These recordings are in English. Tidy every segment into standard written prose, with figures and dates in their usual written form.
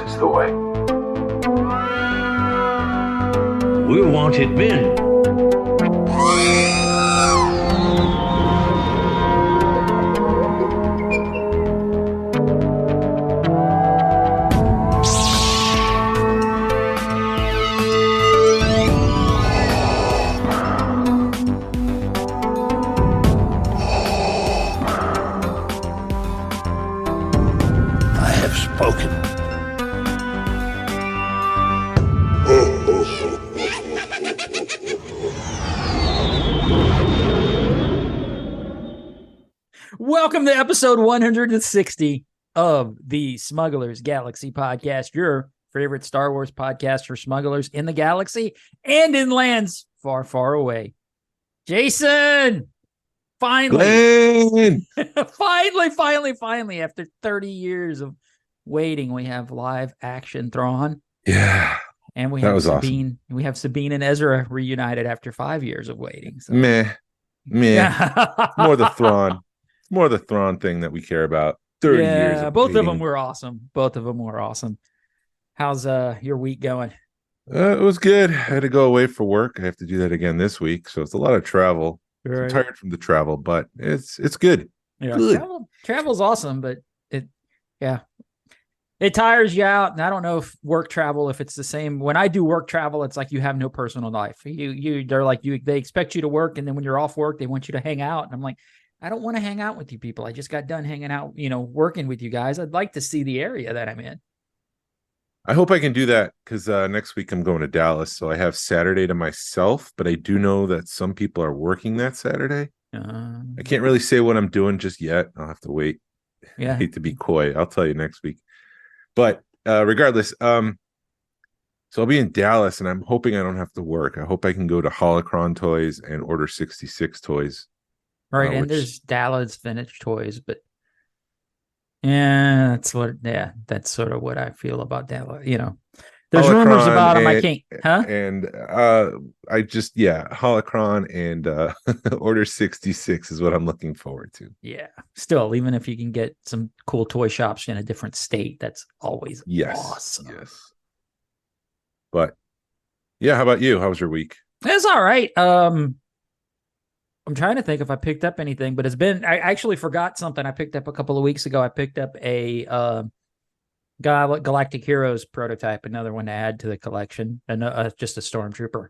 is the way. We're wanted men. Welcome to episode 160 of the Smugglers Galaxy Podcast, your favorite Star Wars podcast for smugglers in the galaxy and in lands far, far away. Jason, finally, finally, after 30 years of waiting, we have live action Thrawn. Yeah. And we that have was Sabine. Awesome. We have Sabine and Ezra reunited after 5 years of waiting. So. Meh. More the Thrawn. More the Thrawn thing that we care about. 30 years. Yeah, both of them were awesome. How's your week going? It was good. I had to go away for work. I have to do that again this week, so it's a lot of travel. Right. I'm tired from the travel, but it's good. Yeah, good. Travel's awesome, but it tires you out. And I don't know if work travel, if it's the same. When I do work travel, it's like you have no personal life. They expect you to work, and then when you're off work, they want you to hang out. And I'm like, I don't want to hang out with you people. I just got done hanging out, working with you guys. I'd like to see the area that I'm in. I hope I can do that because next week I'm going to Dallas. So I have Saturday to myself, but I do know that some people are working that Saturday. I can't really say what I'm doing just yet. I'll have to wait. Yeah. I hate to be coy. I'll tell you next week. But regardless, so I'll be in Dallas and I'm hoping I don't have to work. I hope I can go to Holocron Toys and Order 66 Toys. Right, and there's Dallas Vintage Toys, but that's sort of what I feel about Dallas. There's Holocron rumors about them. I can't, And Holocron and Order 66 is what I'm looking forward to. Yeah, still, even if you can get some cool toy shops in a different state, that's always awesome. Yes. But yeah, how about you? How was your week? It's all right. I'm trying to think if I picked up anything, but I actually forgot something I picked up a couple of weeks ago. I picked up a Galactic Heroes prototype, another one to add to the collection, and just a Stormtrooper.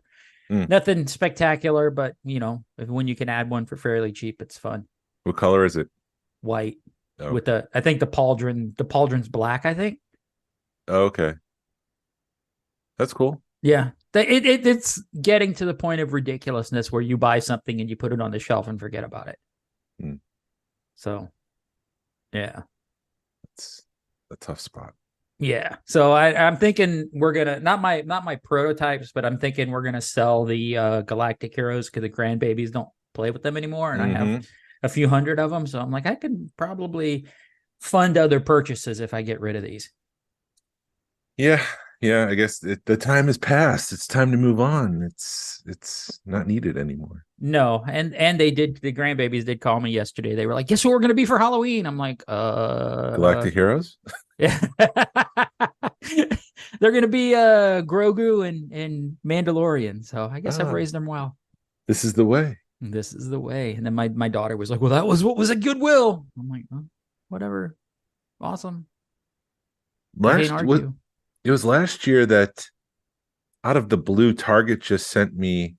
Nothing spectacular, but when you can add one for fairly cheap, it's fun. What color is it? White. Oh. With I think the pauldron's black, I think. Oh, okay. That's cool. Yeah. It's getting to the point of ridiculousness where you buy something and you put it on the shelf and forget about it. So, yeah. It's a tough spot. Yeah. So I'm thinking we're going to, not my prototypes, but I'm thinking we're going to sell the Galactic Heroes because the grandbabies don't play with them anymore. And I have a few hundred of them. So I'm like, I can probably fund other purchases if I get rid of these. Yeah. Yeah, I guess the time has passed. It's time to move on. It's not needed anymore. No, and the grandbabies did call me yesterday. They were like, "Guess what we're going to be for Halloween?" I'm like, Galactic Heroes? Yeah. They're going to be Grogu and Mandalorian. So I guess I've raised them well. This is the way. This is the way. And then my daughter was like, "Well, that was what was at Goodwill." I'm like, oh, whatever. Awesome. It was last year that out of the blue, Target just sent me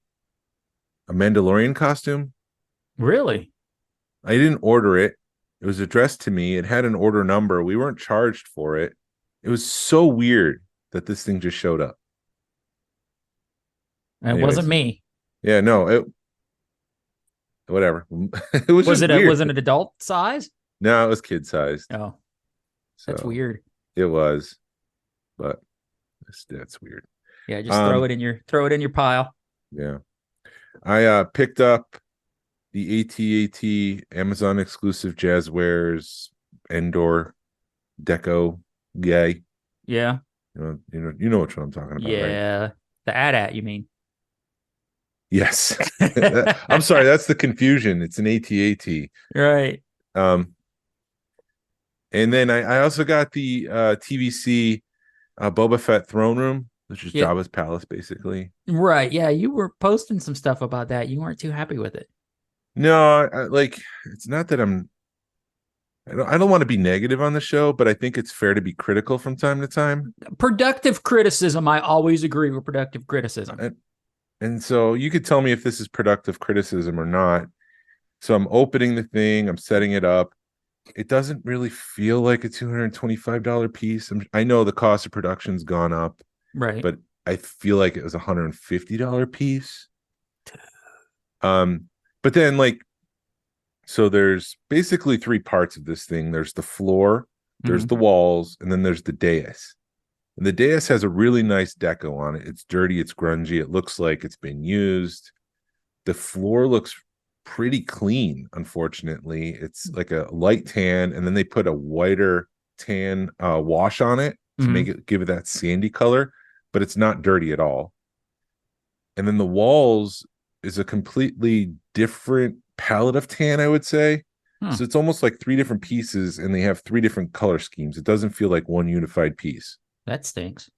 a Mandalorian costume. Really? I didn't order it. It was addressed to me. It had an order number. We weren't charged for it. It was so weird that this thing just showed up. It wasn't me. Yeah, no. Whatever. It was it an adult size? No, it was kid sized. Oh, that's weird. It was. But that's weird. Yeah, just throw it in your pile. Yeah. I picked up the AT-AT Amazon exclusive Jazzwares Endor Deco guy. Yeah. You know what I'm talking about, yeah. Right? The AT-AT, you mean? Yes. I'm sorry, that's the confusion. It's an AT-AT. Right. And then I also got the TVC Boba Fett throne room, which is Yeah. Jabba's palace, basically. Right. Yeah, you were posting some stuff about that. You weren't too happy with it. No, like it's not that I don't want to be negative on the show, but I think it's fair to be critical from time to time. Productive criticism. I always agree with productive criticism. And so you could tell me if this is productive criticism or not. So I'm opening the thing, I'm setting it up. It doesn't really feel like a $225 piece. I know the cost of production's gone up, Right. but I feel like it was a $150 piece. But then like, so there's basically three parts of this thing. There's the floor, there's the walls, and then there's the dais. And the dais has a really nice deco on it. It's dirty, it's grungy, it looks like it's been used. The floor looks pretty clean, unfortunately. It's like a light tan, and then they put a whiter tan wash on it to make it give it that sandy color, but it's not dirty at all. And then the walls is a completely different palette of tan, I would say. So it's almost like three different pieces, and they have three different color schemes. It doesn't feel like one unified piece. That stinks.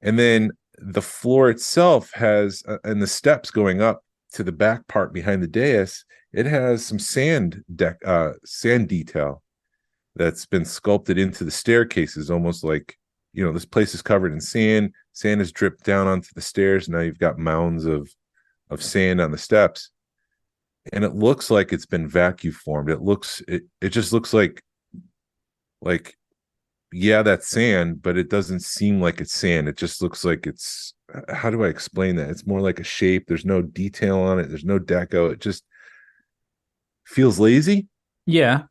And then the floor itself has, and the steps going up to the back part behind the dais, it has some sand detail that's been sculpted into the staircases, almost like, you know, this place is covered in sand. Sand has dripped down onto the stairs. Now you've got mounds of sand on the steps, and it looks like it's been vacuum formed. It just looks like yeah, that's sand, but it doesn't seem like it's sand. It just looks like it's, how do I explain that? It's more like a shape. There's no detail on it. There's no deco. It just feels lazy. Yeah.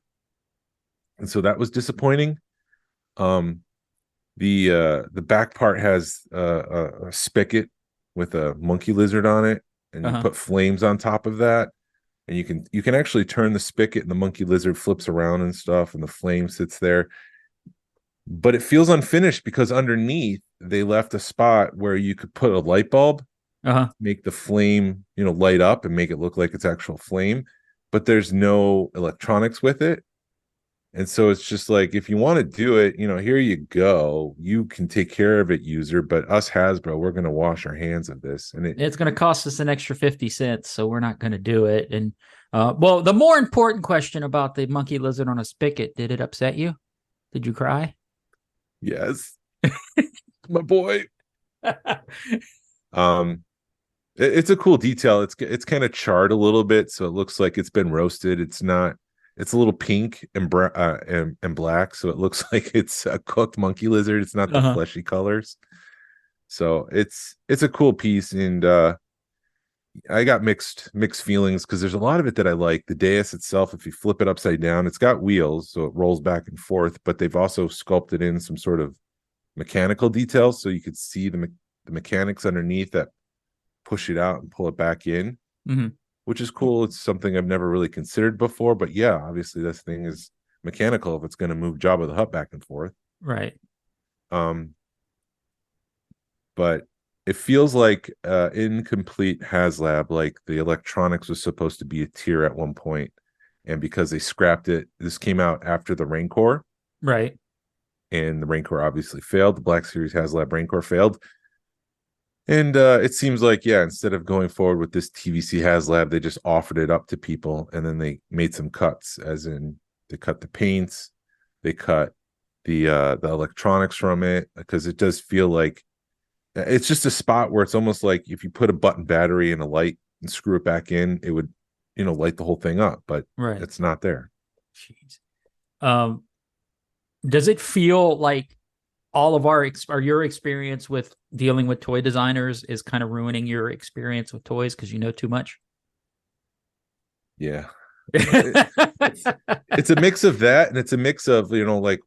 And so that was disappointing. The back part has a spigot with a monkey lizard on it, and you put flames on top of that. And you can actually turn the spigot, and the monkey lizard flips around and stuff, and the flame sits there. But it feels unfinished because underneath they left a spot where you could put a light bulb, make the flame, you know, light up and make it look like it's actual flame, but there's no electronics with it. And so it's just like, if you want to do it, you know, here you go. You can take care of it, user, but us Hasbro, we're going to wash our hands of this. And it's going to cost us an extra 50 cents. So we're not going to do it. And well, the more important question about the monkey lizard on a spigot, did it upset you? Did you cry? Yes. My boy. It's a cool detail. It's kind of charred a little bit, so it looks like it's been roasted. It's not. It's a little pink and black, so it looks like it's a cooked monkey lizard. It's not the fleshy colors. So it's a cool piece, and I got mixed feelings because there's a lot of it that I like. The dais itself, if you flip it upside down, it's got wheels, so it rolls back and forth, but they've also sculpted in some sort of mechanical details, so you could see the mechanics underneath that push it out and pull it back in, which is cool. It's something I've never really considered before, but yeah, obviously this thing is mechanical if it's going to move Jabba the Hutt back and forth. Right. But it feels like incomplete HasLab, like the electronics was supposed to be a tier at one point, and because they scrapped it, this came out after the Rancor, right? And the Rancor obviously failed. The Black Series HasLab Rancor failed, and it seems like, yeah, instead of going forward with this TVC HasLab, they just offered it up to people, and then they made some cuts, as in they cut the paints, they cut the electronics from it, because it does feel like it's just a spot where it's almost like if you put a button battery in a light and screw it back in, it would, you know, light the whole thing up, but it's not there. Jeez. Does it feel like all of your experience with dealing with toy designers is kind of ruining your experience with toys because you know too much? Yeah. It's a mix of that, and it's a mix of, you know, like,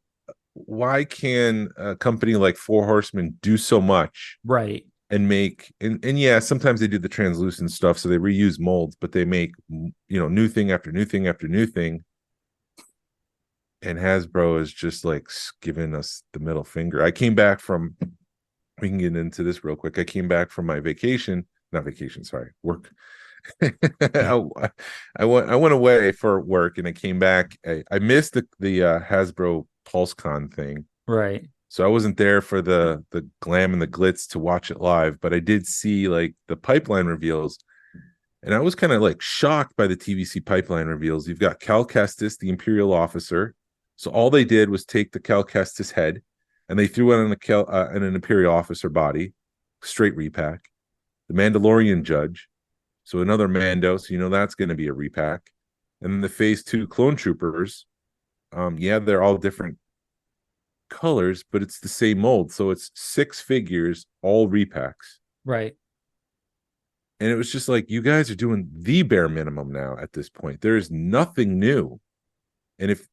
why can a company like Four Horsemen do so much, right, and make and yeah, sometimes they do the translucent stuff, so they reuse molds, but they make, you know, new thing after new thing after new thing, and Hasbro is just like giving us the middle finger. We can get into this real quick. I came back from my work. I went away for work, and I came back. I missed the Hasbro PulseCon thing, right? So I wasn't there for the glam and the glitz to watch it live, but I did see like the pipeline reveals. And I was kind of like shocked by the TVC pipeline reveals. You've got Cal Kestis, the Imperial officer. So all they did was take the Cal Kestis head and they threw it on an Imperial officer body, straight repack. The Mandalorian judge, so another Mando, so you know that's going to be a repack. And then the Phase 2 clone troopers, yeah, they're all different colors, but it's the same mold. So it's 6 figures, all repacks. Right. And it was just like, you guys are doing the bare minimum now at this point. There is nothing new. And if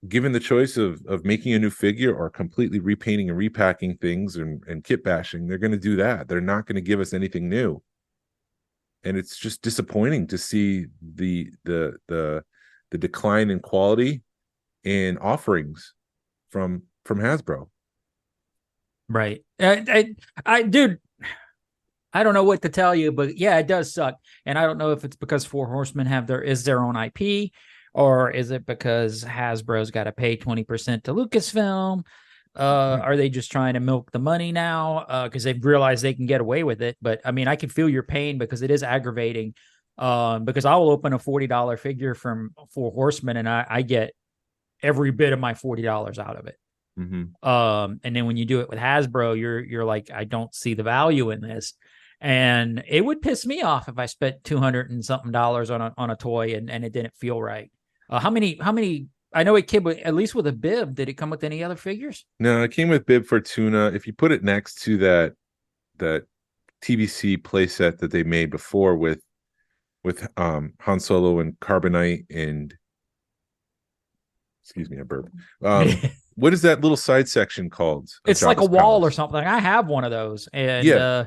given the choice of making a new figure or completely repainting and repacking things and kit bashing, they're going to do that. They're not going to give us anything new. And it's just disappointing to see the decline in quality and offerings from Hasbro. Right. Dude, I don't know what to tell you, but yeah, it does suck. And I don't know if it's because Four Horsemen is their own IP, or is it because Hasbro's got to pay 20% to Lucasfilm? Are they just trying to milk the money now? Because they've realized they can get away with it. But I mean, I can feel your pain because it is aggravating. Because I will open a $40 figure from Four Horsemen and I get every bit of my $40 out of it. And then when you do it with Hasbro, you're like, I don't see the value in this. And it would piss me off if I spent $200 and something on a toy and it didn't feel right. How many? I know it came with, at least with a bib. Did it come with any other figures? No, it came with Bib Fortuna. If you put it next to that TBC playset that they made before with Han Solo and Carbonite and, excuse me, I burped. What is that little side section called? It's like a wall or something. I have one of those, and yeah.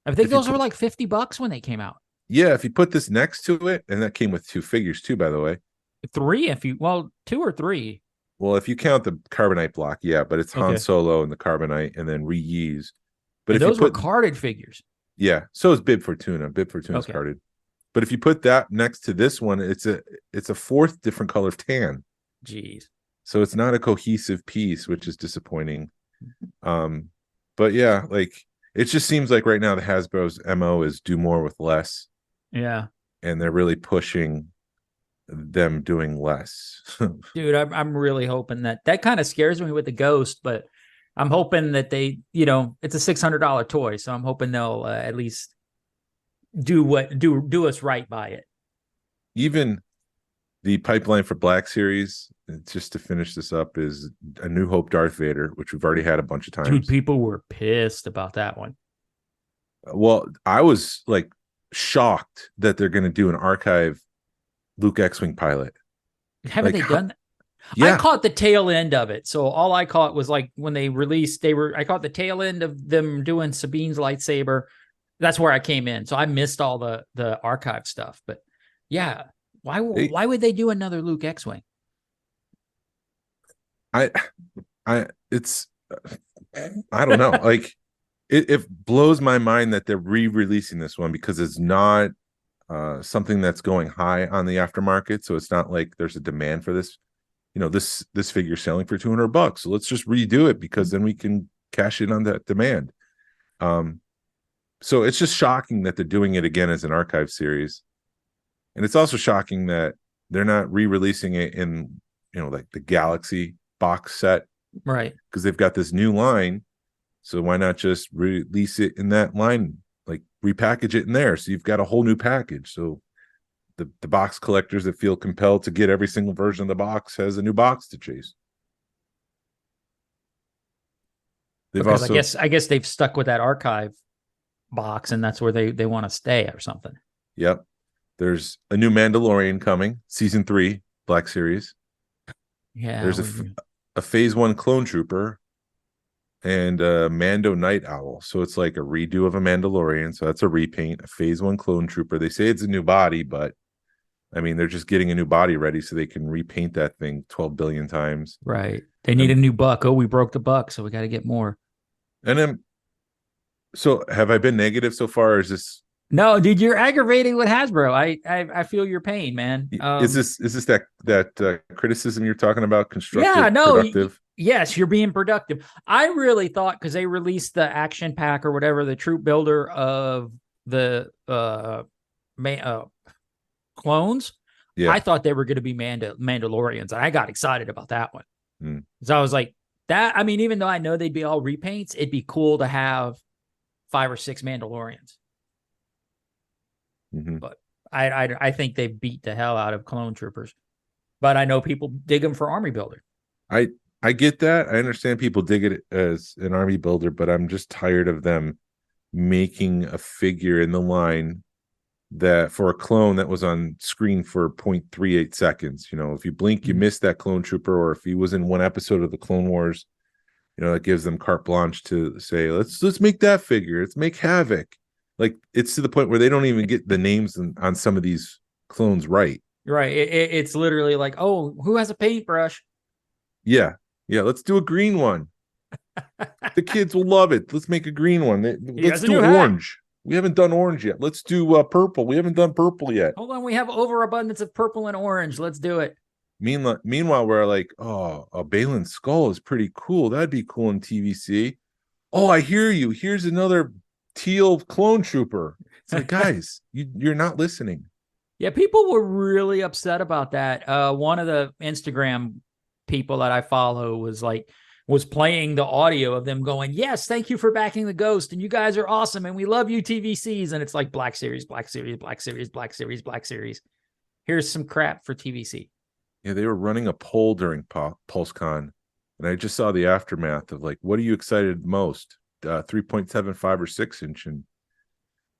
I think those were like $50 when they came out. Yeah, if you put this next to it, and that came with 2 figures too, by the way. 3, 2 or 3. Well, if you count the Carbonite block, yeah, but it's Han Solo and the Carbonite, and then reuse. But and if those were carded figures. Yeah, so is Bib Fortuna. Bib Fortuna's carded. But if you put that next to this one, it's a 4th different color of tan. Jeez. So it's not a cohesive piece, which is disappointing. But yeah, like it just seems like right now the Hasbro's MO is do more with less. Yeah. And they're really pushing them doing less. Dude, I'm really hoping that kind of scares me with the Ghost, but I'm hoping that they, it's a $600 toy, so I'm hoping they'll at least do us right by it. Even the pipeline for Black Series, just to finish this up, is A New Hope Darth Vader, which we've already had a bunch of times. Dude, people were pissed about that one. Well, I was like shocked that they're going to do an archive Luke X-Wing pilot. Haven't they done that? Yeah. I caught the tail end of it. So all I caught was like when they released, I caught the tail end of them doing Sabine's lightsaber. That's where I came in. So I missed all the archive stuff. But yeah, why would they do another Luke X-Wing? I don't know. Like it blows my mind that they're re-releasing this one because it's not something that's going high on the aftermarket. So it's not like there's a demand for this. This figure selling for $200. So let's just redo it because then we can cash in on that demand. So it's just shocking that they're doing it again as an archive series. And it's also shocking that they're not re-releasing it in, like the Galaxy box set. Right. Because they've got this new line. So why not just release it in that line? Like repackage it in there. So you've got a whole new package. So the box collectors that feel compelled to get every single version of the box has a new box to chase. I guess they've stuck with that archive box and that's where they want to stay or something. Yep. There's a new Mandalorian coming, season 3, Black Series. Yeah. There's a phase 1 clone trooper and a Mando Night Owl. So it's like a redo of a Mandalorian. So that's a repaint, a phase 1 clone trooper. They say it's a new body, but I mean, they're just getting a new body ready so they can repaint that thing 12 billion times. Right. They need a new buck. Oh, we broke the buck, so we got to get more. And then, so have I been negative so far? Or is this? No, dude, you're aggravating with Hasbro. I feel your pain, man. Is this that criticism you're talking about? Constructive, yeah, no, productive? Yes, you're being productive. I really thought, because they released the action pack or whatever, the troop builder of the clones. Yeah. I thought they were going to be Mandalorians, and I got excited about that one. So I was like, that. I mean, even though I know they'd be all repaints, it'd be cool to have 5 or 6 Mandalorians. But I think they beat the hell out of clone troopers. But I know people dig them for army builder. I get that. I understand people dig it as an army builder, but I'm just tired of them making a figure in the line that for a clone that was on screen for 0.38 seconds. You know, if you blink, you miss that clone trooper, or if he was in one episode of the Clone Wars, you know, that gives them carte blanche to say, let's make that figure. Let's make Havoc. Like, it's to the point where they don't even get the names on some of these clones right. Right. It's literally like, oh, who has a paintbrush? Yeah. Let's do a green one. The kids will love it. Let's make a green one. Let's do orange. We haven't done orange yet. Let's do purple. We haven't done purple yet. Hold on. We have overabundance of purple and orange. Let's do it. Meanwhile, we're like, oh, a Balin's skull is pretty cool. That'd be cool in TVC. Oh, I hear you. Here's another teal clone trooper. It's like, guys, you're not listening. Yeah, people were really upset about that. One of the Instagram people that I follow was playing the audio of them going, yes, thank you for backing the Ghost, and you guys are awesome, and we love you, TVCs. And it's like Black Series, Black Series, Black Series, Black Series, Black Series. Here's some crap for TVC. Yeah, they were running a poll during PulseCon, and I just saw the aftermath of like, what are you excited most? 3.75 or 6 inch? And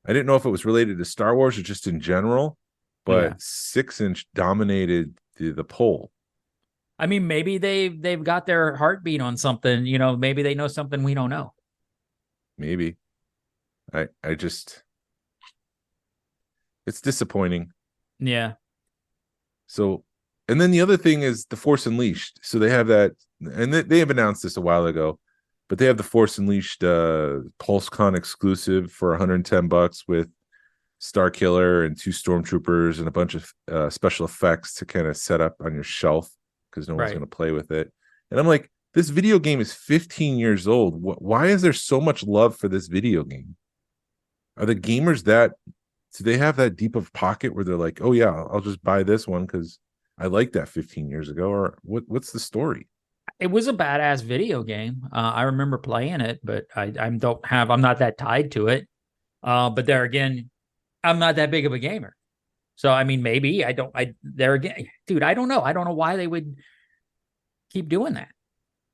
I didn't know if it was related to Star Wars or just in general, but 6 inch dominated the poll. I mean, maybe they've got their heartbeat on something, you know, maybe they know something we don't know. Maybe. I just, it's disappointing. Yeah. So, and then the other thing is the Force Unleashed. So they have that, and they have announced this a while ago, but they have the Force Unleashed PulseCon exclusive for $110 with Star Killer and 2 Stormtroopers and a bunch of special effects to kind of set up on your shelf, because no one's going to play with it. And I'm like, this video game is 15 years old. Why is there so much love for this video game? Are the gamers do they have that deep of pocket where they're like, oh yeah, I'll just buy this one because I liked that 15 years ago? Or what's the story? It was a badass video game. I remember playing it, but I'm not that tied to it. But there again, I'm not that big of a gamer. So, I mean, maybe there again, dude, I don't know. I don't know why they would keep doing that.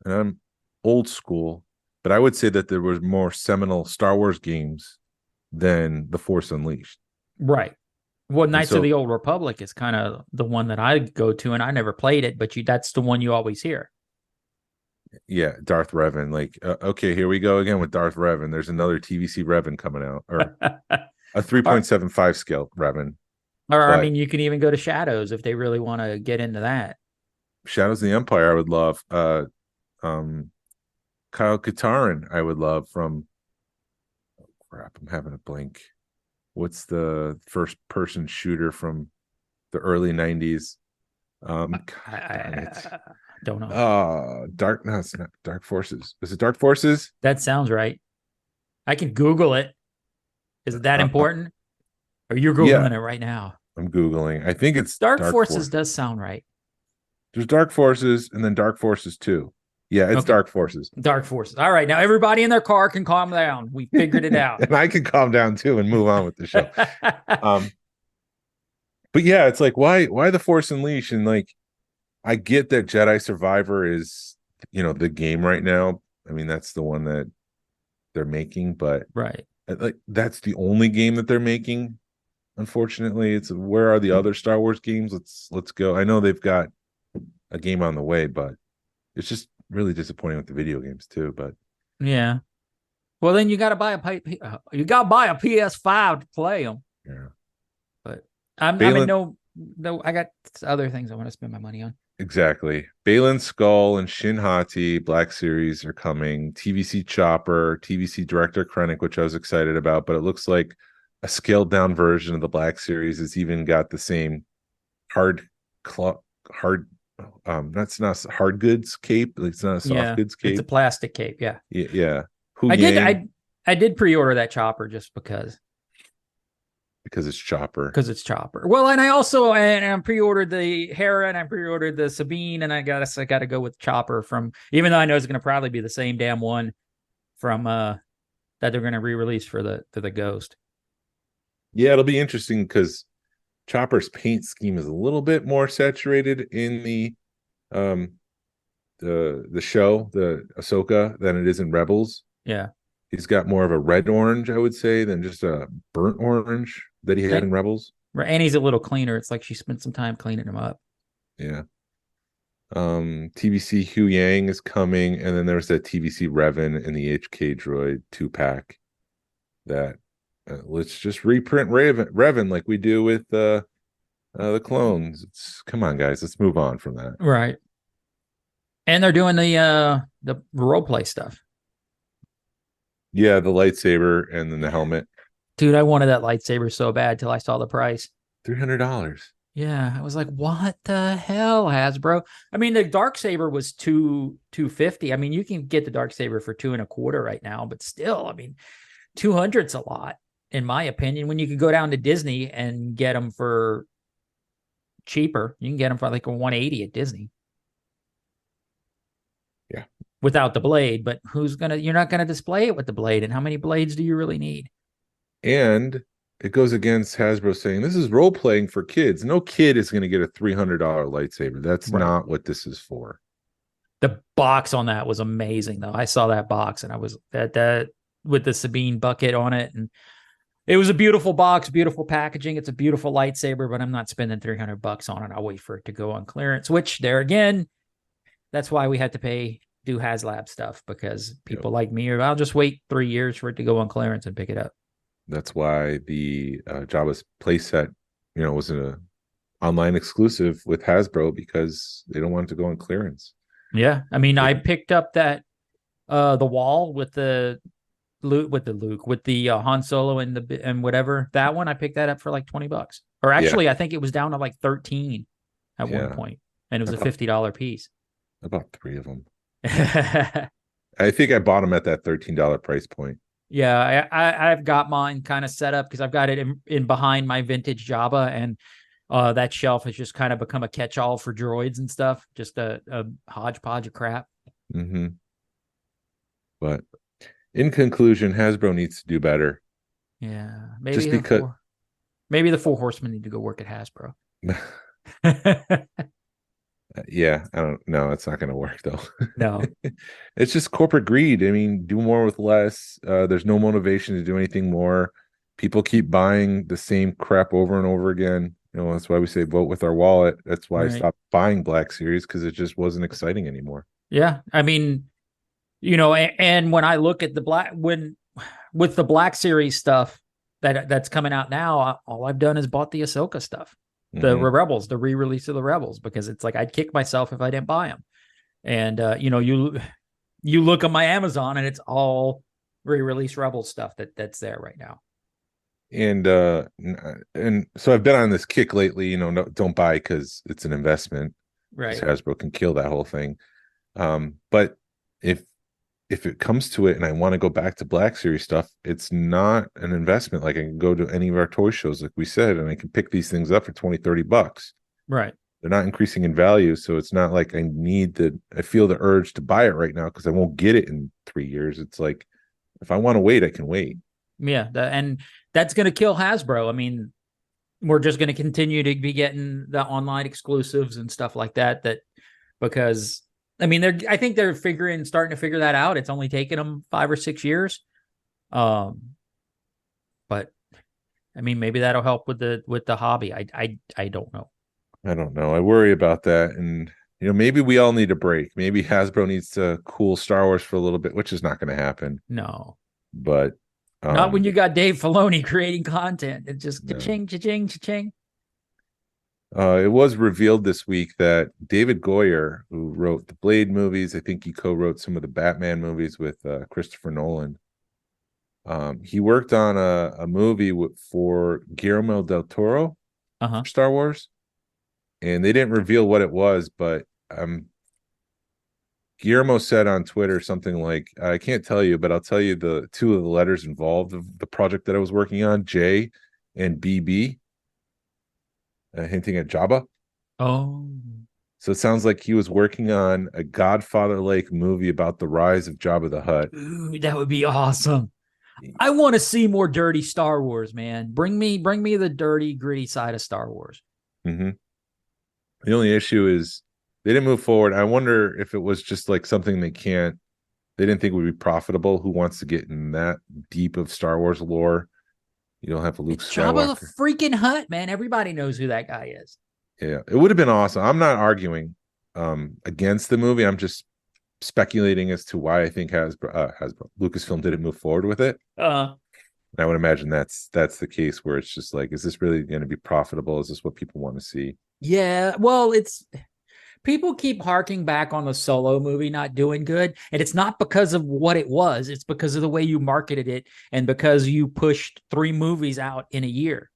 And I'm old school, but I would say that there was more seminal Star Wars games than The Force Unleashed. Right. Well, Knights of the Old Republic is kind of the one that I go to, and I never played it, but that's the one you always hear. Yeah, Darth Revan. Like, okay, here we go again with Darth Revan. There's another TVC Revan coming out, or a 3.75 scale Revan. Or, I mean, you can even go to Shadows if they really want to get into that. Shadows of the Empire, I would love. Kyle Katarn, I would love from. Oh, crap, I'm having a blank. What's the first person shooter from the early 90s? I don't know. No, it's not Dark Forces. Is it Dark Forces? That sounds right. I can Google it. Is it that important? Or you're Googling it right now? I'm Googling. I think it's Dark Forces does sound right. There's Dark Forces and then Dark Forces 2. Yeah, it's Dark Forces. Dark Forces. All right. Now everybody in their car can calm down. We figured it out. And I can calm down too and move on with the show. But yeah, it's like, why the Force Unleashed? And like, I get that Jedi Survivor is, you know, the game right now. I mean, that's the one that they're making, but right. Like, that's the only game that they're making. Unfortunately, it's where are the other Star Wars games? Let's go. I know they've got a game on the way, but it's just really disappointing with the video games too. But yeah, well, then you got to buy a PS5 to play them. Yeah, but I mean, no, I got other things I want to spend my money on. Exactly. Balin's Skull and Shin Hati Black Series are coming. TVC Chopper, TVC Director Krennic, which I was excited about, but it looks like a scaled down version of the Black Series. It's even got the same hard That's not hard goods cape. It's not a soft goods cape. It's a plastic cape. Yeah. Yeah. I did pre-order that chopper just because it's Chopper. Because it's Chopper. Well, and I pre-ordered the Hera and I pre-ordered the Sabine, and I got to go with Chopper even though I know it's going to probably be the same damn one from that they're going to re-release for the Ghost. Yeah, it'll be interesting because Chopper's paint scheme is a little bit more saturated in the show, the Ahsoka, than it is in Rebels. Yeah. He's got more of a red orange, I would say, than just a burnt orange that he had in Rebels. And he's a little cleaner. It's like she spent some time cleaning him up. Yeah. TVC Hu Yang is coming, and then there's that TVC Revan and the HK Droid 2-pack that let's just reprint Revan like we do with the clones. Come on, guys, let's move on from that. Right. And they're doing the role play stuff. Yeah, the lightsaber and then the helmet. Dude, I wanted that lightsaber so bad till I saw the price. $300. Yeah, I was like, what the hell, Hasbro? I mean, the Darksaber was $250. I mean, you can get the Darksaber for $225 right now, but still, I mean, 200's a lot, in my opinion. When you could go down to Disney and get them for cheaper, you can get them for like a $180 at Disney. Yeah. Without the blade, but you're not gonna display it with the blade, and how many blades do you really need? And it goes against Hasbro saying this is role playing for kids. No kid is going to get a $300 lightsaber. That's not what this is for. The box on that was amazing, though. I saw that box, and I was that with the Sabine bucket on it, and it was a beautiful box, beautiful packaging. It's a beautiful lightsaber, but I'm not spending $300 on it. I'll wait for it to go on clearance. Which, there again, that's why we had to do HasLab stuff, because people like me, I'll just wait 3 years for it to go on clearance and pick it up. That's why the Jabba's playset, was an online exclusive with Hasbro, because they don't want it to go on clearance. Yeah, I mean, I picked up that the wall with the Luke, with the Han Solo and whatever, that one I picked that up for like $20, or actually I think it was down to like 13 at one point, and it was a $50 piece. I bought 3 of them. I think I bought them at that $13 price point. Yeah, I've got mine kind of set up because I've got it in behind my vintage Jabba, and that shelf has just kind of become a catch-all for droids and stuff, just a hodgepodge of crap. Mm-hmm. But in conclusion, Hasbro needs to do better. Yeah, maybe maybe the 4 Horsemen need to go work at Hasbro. Yeah, I don't know. It's not going to work, though. No. It's just corporate greed. I mean, do more with less. There's no motivation to do anything more. People keep buying the same crap over and over again. That's why we say vote with our wallet. That's why I stopped buying Black Series, because it just wasn't exciting anymore. Yeah, I mean, and when I look at with the Black Series stuff that's coming out now, all I've done is bought the Ahsoka stuff. The Rebels, the re-release of the Rebels, because it's like I'd kick myself if I didn't buy them. And you look on my Amazon and it's all re-release Rebels stuff that's there right now. And so I've been on this kick lately. Don't buy because it's an investment. Right. Hasbro can kill that whole thing. But if it comes to it and I want to go back to Black Series stuff, it's not an investment. Like, I can go to any of our toy shows, like we said, and I can pick these things up for $20-$30. Right. They're not increasing in value. So it's not like I feel the urge to buy it right now because I won't get it in 3 years. It's like, if I want to wait, I can wait. Yeah. And that's going to kill Hasbro. I mean, we're just going to continue to be getting the online exclusives and stuff like that, because I mean, I think they're starting to figure that out. It's only taken them 5 or 6 years. But I mean, maybe that'll help with the hobby. I don't know. I don't know. I worry about that. And, maybe we all need a break. Maybe Hasbro needs to cool Star Wars for a little bit, which is not going to happen. No. But not when you got Dave Filoni creating content. It's just cha-ching, cha-ching, cha-ching. It was revealed this week that David Goyer, who wrote the Blade movies, I think he co-wrote some of the Batman movies with Christopher Nolan. He worked on a movie for Guillermo del Toro for Star Wars, and they didn't reveal what it was, but Guillermo said on Twitter something like, I can't tell you, but I'll tell you the two of the letters involved of the project that I was working on, J and BB, hinting at Jabba. Oh. So it sounds like he was working on a Godfather-like movie about the rise of Jabba the Hutt. Ooh, that would be awesome. I want to see more dirty Star Wars, man. Bring me the dirty, gritty side of Star Wars. Mm-hmm. The only issue is they didn't move forward. I wonder if it was just like something they didn't think would be profitable. Who wants to get in that deep of Star Wars lore? You don't have a Luke Skywalker. Jabba the freaking Hutt, man. Everybody knows who that guy is. Yeah, it would have been awesome. I'm not arguing against the movie. I'm just speculating as to why I think Hasbro, Lucasfilm didn't move forward with it. I would imagine that's the case where it's just like, is this really going to be profitable? Is this what people want to see? Yeah, well, people keep harking back on the Solo movie not doing good, and it's not because of what it was. It's because of the way you marketed it and because you pushed 3 movies out in a year.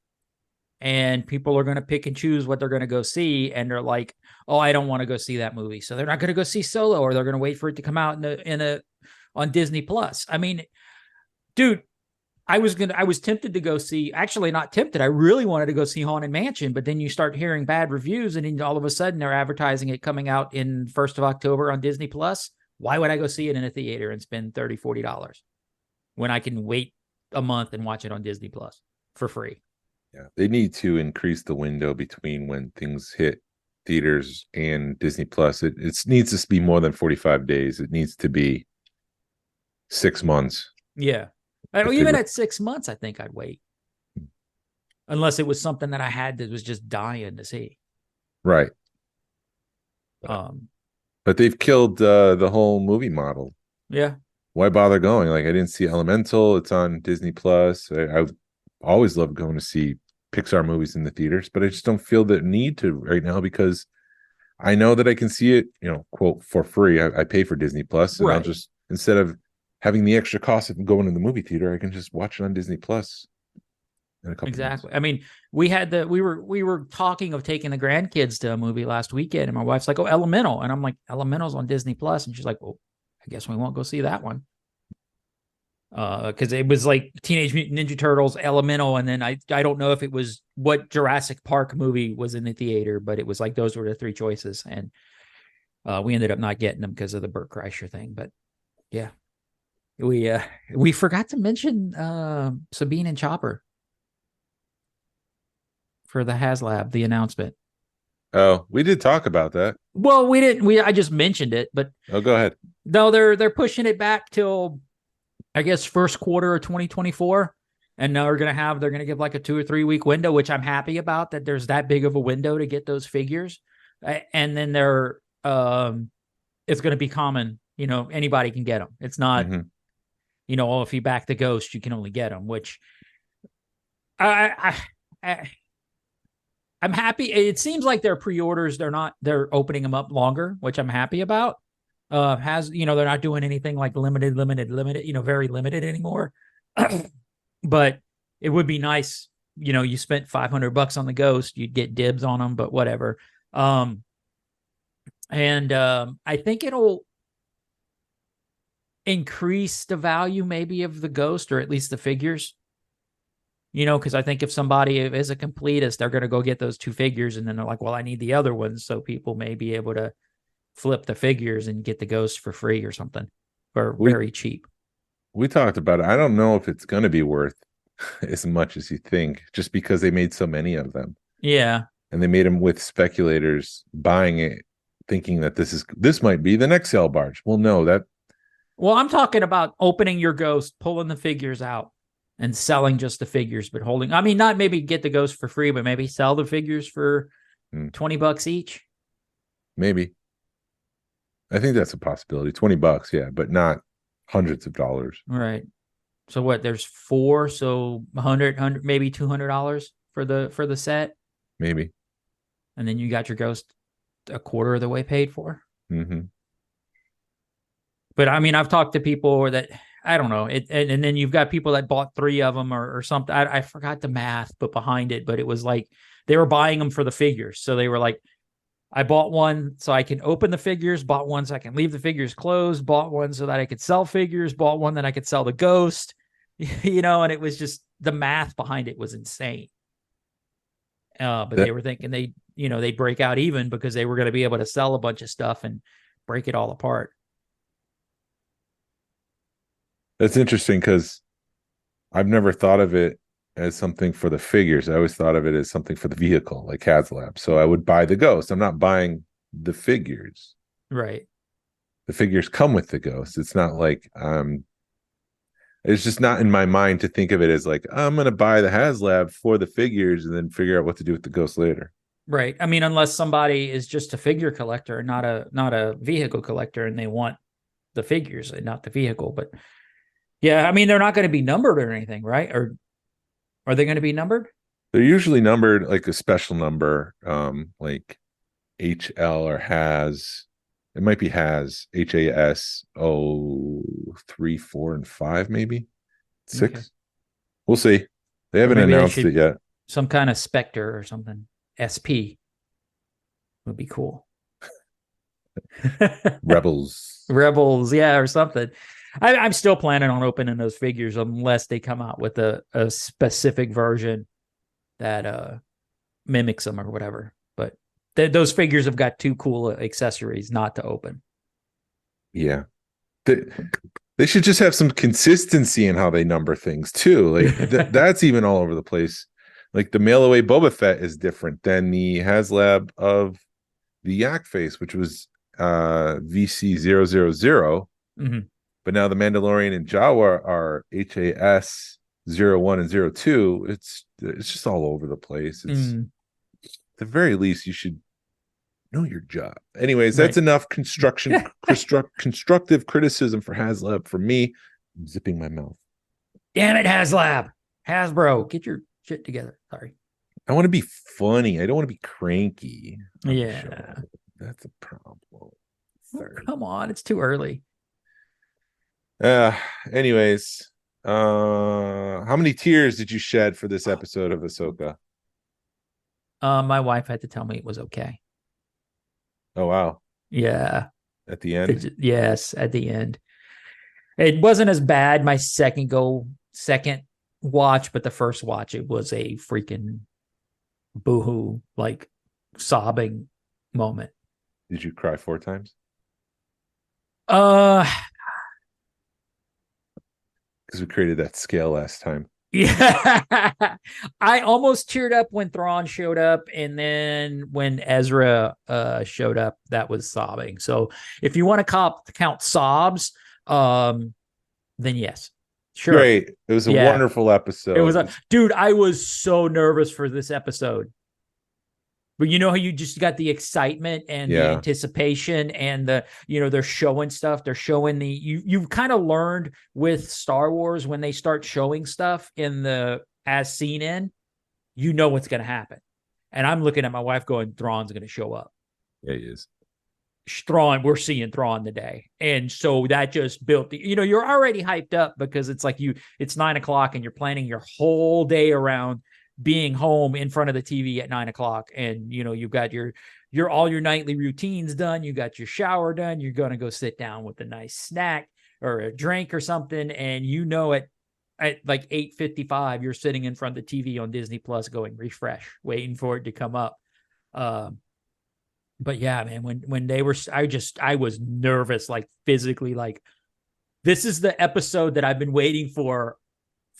And people are going to pick and choose what they're going to go see, and they're like, "Oh, I don't want to go see that movie," so they're not going to go see Solo, or they're going to wait for it to come out on Disney Plus. I mean, dude, I was tempted to go see. Actually, not tempted. I really wanted to go see Haunted Mansion, but then you start hearing bad reviews, and then all of a sudden they're advertising it coming out in 1st of October on Disney Plus. Why would I go see it in a theater and spend $30, $40 when I can wait a month and watch it on Disney Plus for free? Yeah, they need to increase the window between when things hit theaters and Disney Plus. It needs to be more than 45 days. It needs to be 6 months. Yeah. Even at 6 months, I think I'd wait. Unless it was something that I had that was just dying to see. Right. But they've killed the whole movie model. Yeah. Why bother going? Like, I didn't see Elemental. It's on Disney Plus. I always loved going to see Pixar movies in the theaters, but I just don't feel the need to right now because I know that I can see it, quote, for free. I pay for Disney Plus, and I'll just, instead of having the extra cost of going to the movie theater, I can just watch it on Disney Plus in a couple Exactly. months. I mean, we were talking of taking the grandkids to a movie last weekend, and my wife's like, "Oh, Elemental," and I'm like, "Elemental's on Disney Plus," and she's like, "Well, I guess we won't go see that one." Because it was like Teenage Mutant Ninja Turtles, Elemental, and then I don't know if it was what Jurassic Park movie was in the theater, but it was like those were the 3 choices, and we ended up not getting them because of the Burt Kreischer thing. But yeah, we forgot to mention Sabine and Chopper for the HasLab, the announcement. Oh, we did talk about that. Well, we didn't. I just mentioned it, but go ahead. No, they're pushing it back till, I guess, first quarter of 2024, and now they're gonna give like a 2 or 3 week window, which I'm happy about that there's that big of a window to get those figures, and then it's gonna be common. Anybody can get them. It's not, if you back the Ghost, you can only get them. Which I'm happy. It seems like their pre-orders they're opening them up longer, which I'm happy about. They're not doing anything like limited, very limited anymore. But it would be nice, you spent $500 on the Ghost, you'd get dibs on them, but whatever. I think it'll increase the value maybe of the Ghost, or at least the figures. Because I think if somebody is a completist, they're going to go get those 2 figures, and then they're like, well, I need the other ones. So people may be able to flip the figures and get the Ghost for free or something, or very cheap. We talked about it. I don't know if it's going to be worth as much as you think, just because they made so many of them. Yeah. And they made them with speculators buying it, thinking that this might be the next sale barge. Well, no, Well, I'm talking about opening your Ghost, pulling the figures out, and selling just the figures, but holding. I mean, not maybe get the Ghost for free, but maybe sell the figures for $20 each. Maybe. I think that's a possibility. $20, yeah, but not hundreds of dollars. Right. So what? There's 4, so $100, maybe $200 for the set. Maybe. And then you got your Ghost a quarter of the way paid for. Mm-hmm. But I mean, I've talked to people that, I don't know, and then you've got people that bought 3 of them or something. I forgot the math, but behind it, but it was like they were buying them for the figures. So they were like, I bought one so I can open the figures, bought one so I can leave the figures closed, bought one so that I could sell figures, bought one that I could sell the ghost, and it was just the math behind it was insane. But they were thinking they'd break out even because they were going to be able to sell a bunch of stuff and break it all apart. That's interesting because I've never thought of it as something for the figures. I always thought of it as something for the vehicle, like HasLab. So I would buy the ghost. I'm not buying the figures. Right. The figures come with the ghost. It's not like it's just not in my mind to think of it as like I'm going to buy the HasLab for the figures and then figure out what to do with the ghost later. Right. I mean, unless somebody is just a figure collector and not a vehicle collector, and they want the figures and not the vehicle. But yeah, I mean, they're not going to be numbered or anything, right? Or are they going to be numbered? They're usually numbered like a special number, like HL or Has. It might be Has, HAS 3, 4, and 5, maybe 6. Okay. We'll see. They haven't announced it yet. Some kind of Spectre or something. SP would be cool. Rebels, yeah, or something. I'm still planning on opening those figures unless they come out with a specific version that mimics them or whatever. But those figures have got too cool accessories not to open. Yeah. They should just have some consistency in how they number things too. Like that's even all over the place. Like the mail away Boba Fett is different than the HasLab of the Yak Face, which was VC000. Mm-hmm. But now the Mandalorian and Jawa are HAS 01 and 02. It's just all over the place. It's at the very least you should know your job. Anyways, that's enough constructive criticism for HasLab for me. I'm zipping my mouth. Damn it, Hasbro, get your shit together. Sorry. I want to be funny. I don't want to be cranky. Yeah. That's a problem. Oh, come on, it's too early. Anyways, how many tears did you shed for this episode of Ahsoka? My wife had to tell me it was okay. Oh wow. Yeah. At the end? Yes, at the end. It wasn't as bad my second watch, but the first watch, it was a freaking boohoo, like sobbing moment. Did you cry 4 times? Because we created that scale last time. Yeah. I almost teared up when Thrawn showed up, and then when Ezra showed up, that was sobbing. So if you want to count sobs, then yes. Sure. Great. It was a wonderful episode. It was dude, I was so nervous for this episode. But you know how you just got the excitement and the anticipation and they're showing stuff. They're showing you kind of learned with Star Wars when they start showing stuff in the as seen in, you know what's going to happen. And I'm looking at my wife going, Thrawn's going to show up. Yeah, he is. Thrawn, we're seeing Thrawn today. And so that just built you're already hyped up because it's like it's 9:00 and you're planning your whole day around being home in front of the TV at 9:00, and you've got your all your nightly routines done. You got your shower done. You're going to go sit down with a nice snack or a drink or something. And at like 8:55, you're sitting in front of the TV on Disney Plus going refresh, waiting for it to come up. But yeah, man, when they were, I was nervous, like physically, like this is the episode that I've been waiting for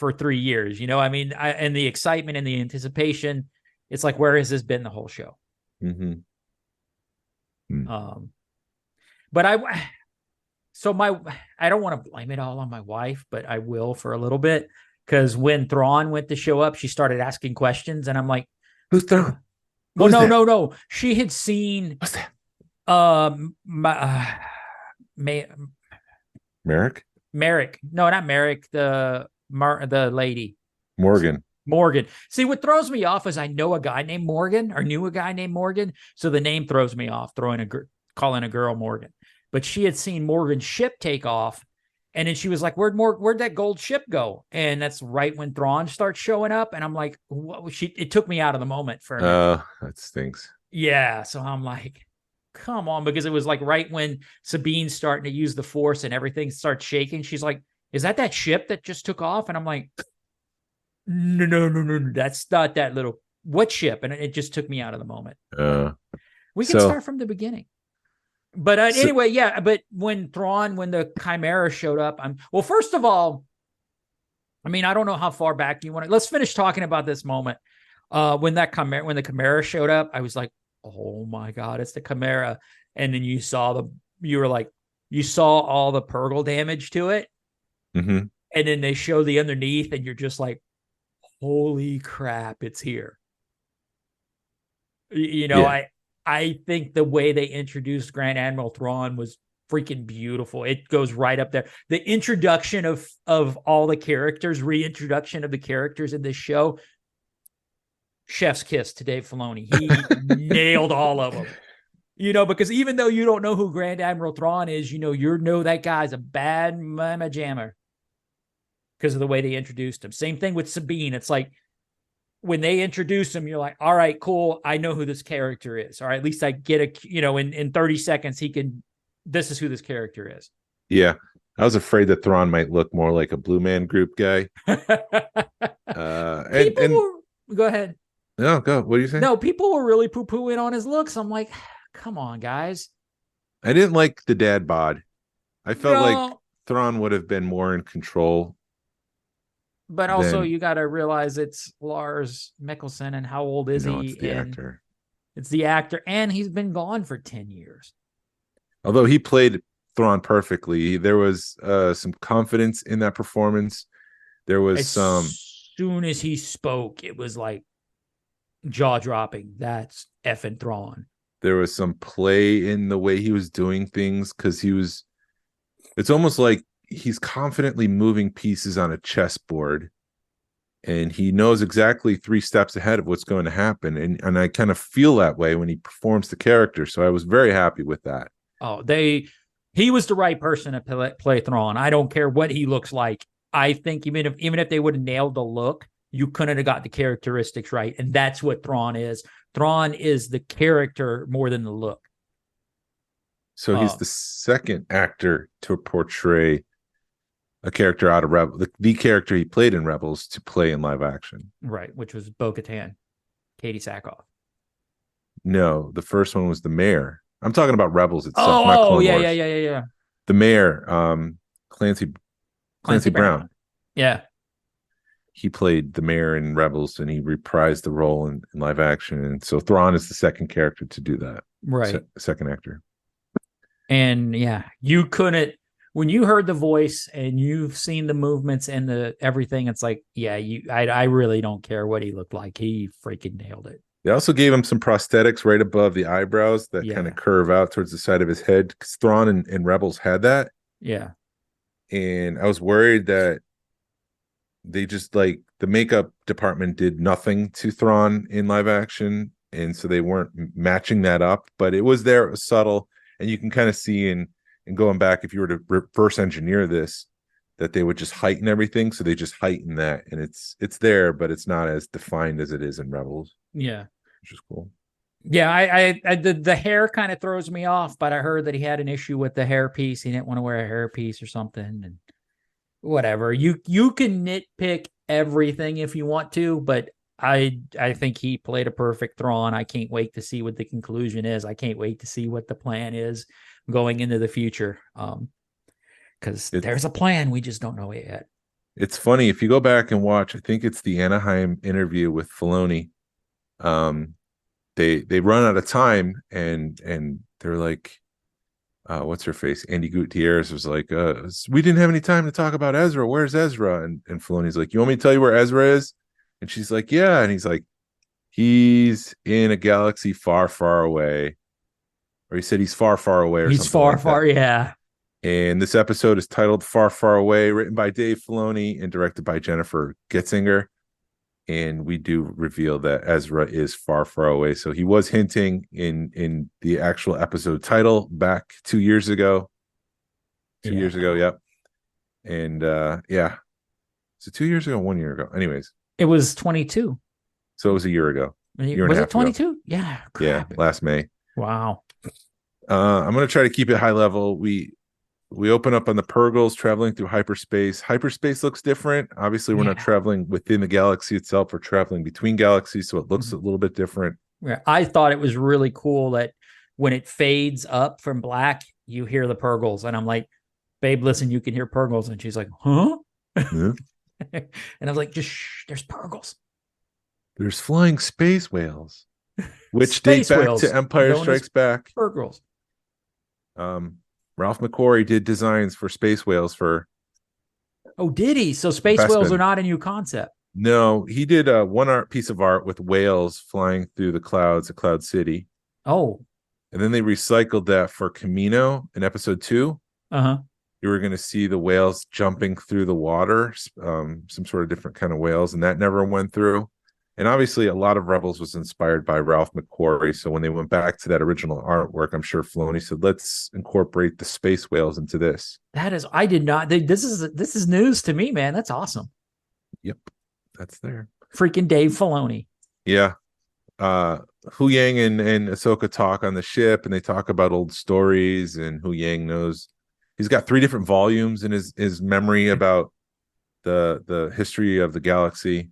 3 years, and the excitement and the anticipation, it's like, where has this been the whole show? Mm-hmm. But I don't want to blame it all on my wife, but I will for a little bit, because when Thrawn went to show up, she started asking questions, and I'm like, who's Thrawn? Well, no. She had seen what's that? Merrick? No, not Merrick. The lady. Morgan. See, what throws me off is I know a guy named Morgan, or knew a guy named Morgan, so the name throws me off. Calling a girl Morgan, but she had seen Morgan's ship take off, and then she was like, "Where'd that gold ship go?" And that's right when Thrawn starts showing up, and I'm like, "What?" It took me out of the moment for a minute. That stinks. Yeah. So I'm like, come on, because it was like right when Sabine's starting to use the Force and everything starts shaking. She's like, is that ship that just took off? And I'm like, no. That's not that little. What ship? And it just took me out of the moment. We can start from the beginning. But anyway, yeah. But when the Chimera showed up, first of all, I mean, I don't know how far back you want to. Let's finish talking about this moment. When the Chimera showed up, I was like, oh my God, it's the Chimera. And then you saw all the Purgle damage to it. Mm-hmm. And then they show the underneath, and you're just like, holy crap, it's here. I think the way they introduced Grand Admiral Thrawn was freaking beautiful. It goes right up there. The introduction of all the characters, reintroduction of the characters in this show, chef's kiss to Dave Filoni. He nailed all of them. Because even though you don't know who Grand Admiral Thrawn is, you know that guy's a bad mama jammer because of the way they introduced him. Same thing with Sabine. It's like, when they introduce him, you're like, all right, cool. I know who this character is. Or at least I get in 30 seconds, this is who this character is. Yeah. I was afraid that Thrawn might look more like a Blue Man Group guy. Go ahead. No, go. What do you say? No, people were really poo-pooing on his looks. I'm like, come on, guys. I didn't like the dad bod. I felt like Thrawn would have been more in control. But also, you got to realize it's Lars Mikkelsen, and how old is he? It's the actor. It's the actor, and he's been gone for 10 years. Although he played Thrawn perfectly, there was some confidence in that performance. There was As soon as he spoke, it was like jaw-dropping. That's effing Thrawn. There was some play in the way he was doing things, because it's almost like he's confidently moving pieces on a chessboard, and he knows exactly 3 steps ahead of what's going to happen. And I kind of feel that way when he performs the character. So I was very happy with that. Oh, he was the right person to play Thrawn. I don't care what he looks like. I think even if they would have nailed the look, you couldn't have got the characteristics right. And that's what Thrawn is. Thrawn is the character more than the look. So he's the second actor to portray a character out of Rebels, the character he played in Rebels, to play in live action. Right, which was Bo-Katan, Katie Sackhoff. No, the first one was the mayor. I'm talking about Rebels itself. Not Clone Wars. Yeah. The mayor, Clancy Brown. Yeah. He played the mayor in Rebels, and he reprised the role in live action. And so Thrawn is the second character to do that. Right. Second actor. And yeah, you couldn't, when you heard the voice and you've seen the movements and the everything, it's like, yeah, I really don't care what he looked like. He freaking nailed it. They also gave him some prosthetics right above the eyebrows that kind of curve out towards the side of his head, because Thrawn and Rebels had that. Yeah. And I was worried that they just, like, the makeup department did nothing to Thrawn in live action, and so they weren't matching that up. But it was there, it was subtle, and you can kind of see in going back, if you were to reverse engineer this, that they would just heighten everything. So they just heighten that, and it's there, but it's not as defined as it is in Rebels. Yeah, which is cool. Yeah, I the hair kind of throws me off, but I heard that he had an issue with the hair piece. He didn't want to wear a hair piece or something, and whatever. You can nitpick everything if you want to, but I think he played a perfect Thrawn. I can't wait to see what the conclusion is. I can't wait to see what the plan is going into the future. Because there's a plan, we just don't know it yet. It's funny if you go back and watch. I think it's the Anaheim interview with Filoni. They run out of time, and they're like, what's her face? Andy Gutierrez was like, we didn't have any time to talk about Ezra. Where's Ezra? And Filoni's like, you want me to tell you where Ezra is? And she's like, yeah. And he's like, he's in a galaxy far, far away. Or he said he's far, far away. Or he's something far, like far, that. yeah. And this episode is titled Far, Far Away, written by Dave Filoni and directed by Jennifer Getzinger. And we do reveal that Ezra is far, far away. So he was hinting in the actual episode title back 2 years ago. 2 years ago, yep. And yeah. Is it 2 years ago? 1 year ago? Anyways. It was 22. So it was a year ago. Was it 22? Yeah. Crap. Yeah, last May. Wow. I'm going to try to keep it high level. We open up on the Purgles traveling through hyperspace. Hyperspace looks different. Obviously, we're not traveling within the galaxy itself. We're traveling between galaxies, so it looks a little bit different. Yeah, I thought it was really cool that when it fades up from black, you hear the Purgles, and I'm like, "Babe, listen, you can hear Purgles," and she's like, "Huh?" Yeah. And I was like, "Just shh, there's Purgles. There's flying space whales, which date back to Empire Strikes Back. Purgles." Ralph McQuarrie did designs for space whales for. Oh, did he? So space whales are not a new concept. No, he did one piece of art with whales flying through the clouds at Cloud City. Oh. And then they recycled that for Camino in episode 2. Uh-huh. You were going to see the whales jumping through the water, some sort of different kind of whales, and that never went through. And obviously, a lot of Rebels was inspired by Ralph McQuarrie. So when they went back to that original artwork, I'm sure Filoni said, "Let's incorporate the space whales into this." I did not. This is news to me, man. That's awesome. Yep, that's there. Freaking Dave Filoni. Yeah. Hu Yang and Ahsoka talk on the ship, and they talk about old stories. And Hu Yang knows he's got 3 different volumes in his memory about the history of the galaxy.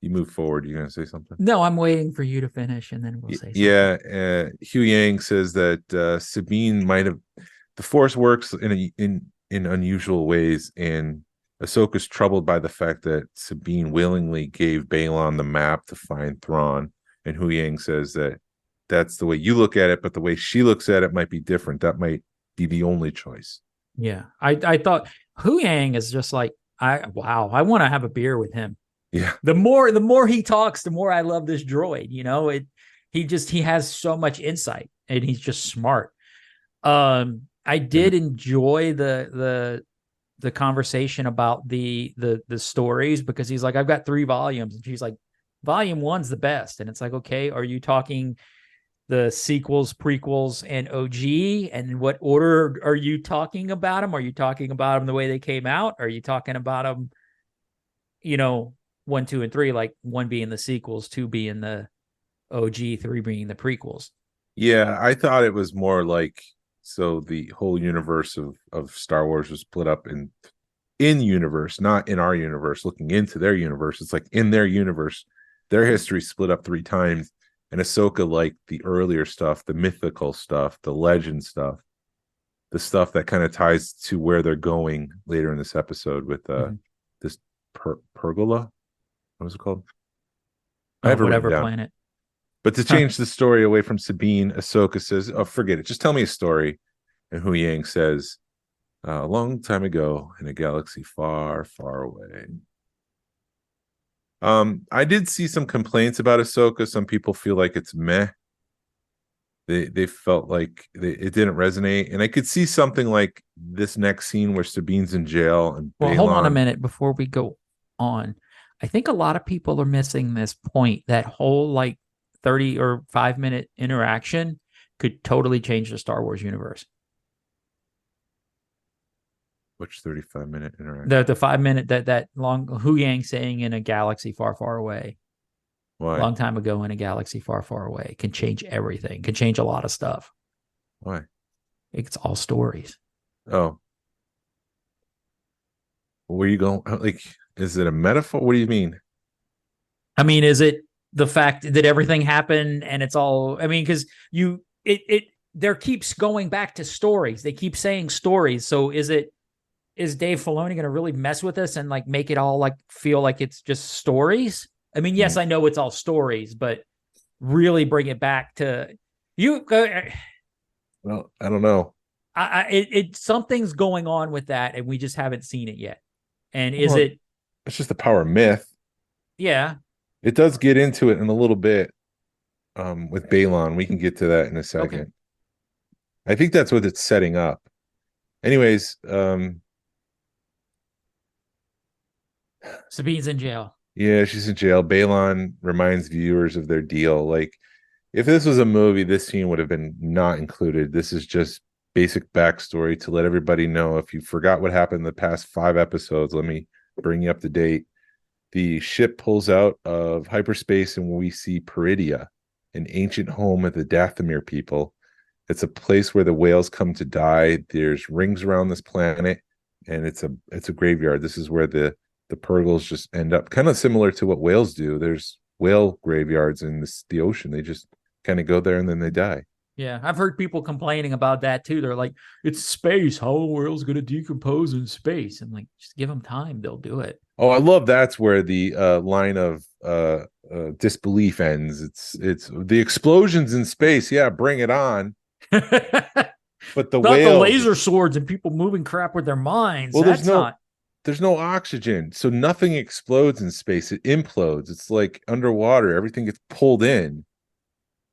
You move forward. You're going to say something? No, I'm waiting for you to finish, and then we'll say something. Yeah, Hu Yang says that Sabine might have. The Force works in unusual ways, and Ahsoka's troubled by the fact that Sabine willingly gave Balon the map to find Thrawn, and Hu Yang says that that's the way you look at it, but the way she looks at it might be different. That might be the only choice. Yeah, I thought Hu Yang is just like I want to have a beer with him. Yeah. The more he talks, the more I love this droid. You know, he has so much insight, and he's just smart. I did enjoy the conversation about the stories, because he's like, I've got 3 volumes, and she's like, volume 1's the best, and it's like, okay, are you talking the sequels, prequels, and OG? And in what order are you talking about them? Are you talking about them the way they came out? Are you talking about them, 1, 2, and 3, like 1 being the sequels, 2 being the OG, 3 being the prequels? Yeah, I thought it was more like, so the whole universe of Star Wars was split up in universe, not in our universe, looking into their universe. It's like in their universe, their history split up 3 times. And Ahsoka liked the earlier stuff, the mythical stuff, the legend stuff, the stuff that kind of ties to where they're going later in this episode with this pergola. What was it called? Whatever planet. But to change the story away from Sabine, Ahsoka says, "Oh, forget it. Just tell me a story." And Hu Yang says, "A long time ago in a galaxy far, far away." I did see some complaints about Ahsoka. Some people feel like it's meh. They felt like it didn't resonate, and I could see something like this next scene where Sabine's in jail and hold on a minute before we go on. I think a lot of people are missing this point. That whole like 30 or 5-minute interaction could totally change the Star Wars universe. Which 35-minute interaction? The 5-minute that long Hu Yang saying in a galaxy far, far away. Why? Long time ago in a galaxy far, far away can change everything. Can change a lot of stuff. Why? It's all stories. Oh. Where you going? Like, is it a metaphor? What do you mean? I mean, is it the fact that everything happened and it's all? I mean, because there keeps going back to stories. They keep saying stories. So is Dave Filoni going to really mess with us and like make it all like feel like it's just stories? I mean, yes, I know it's all stories, but really bring it back to you. Well, I don't know. Something's going on with that, and we just haven't seen it yet. And it's just the power of myth. Yeah. It does get into it in a little bit with Balon. We can get to that in a second. Okay. I think that's what it's setting up. Anyways, Sabine's in jail. Yeah, she's in jail. Balon reminds viewers of their deal. Like, if this was a movie, this scene would have been not included. This is just basic backstory to let everybody know. If you forgot what happened in the past 5 episodes, let me bring you up to date. The ship pulls out of hyperspace, and we see Peridia, an ancient home of the Dathomir people. It's a place where the whales come to die. There's rings around this planet, and it's a graveyard. This is where the Purgles just end up, kind of similar to what whales do. There's whale graveyards in the ocean. They just kind of go there and then they die. Yeah, I've heard people complaining about that too. They're like, it's space. How are whales going to decompose in space? I'm like, just give them time. They'll do it. Oh, I love that's where the line of disbelief ends. It's the explosions in space. Yeah, bring it on. But the whales, the laser swords and people moving crap with their minds. Well, there's no oxygen, so nothing explodes in space. It implodes. It's like underwater. Everything gets pulled in.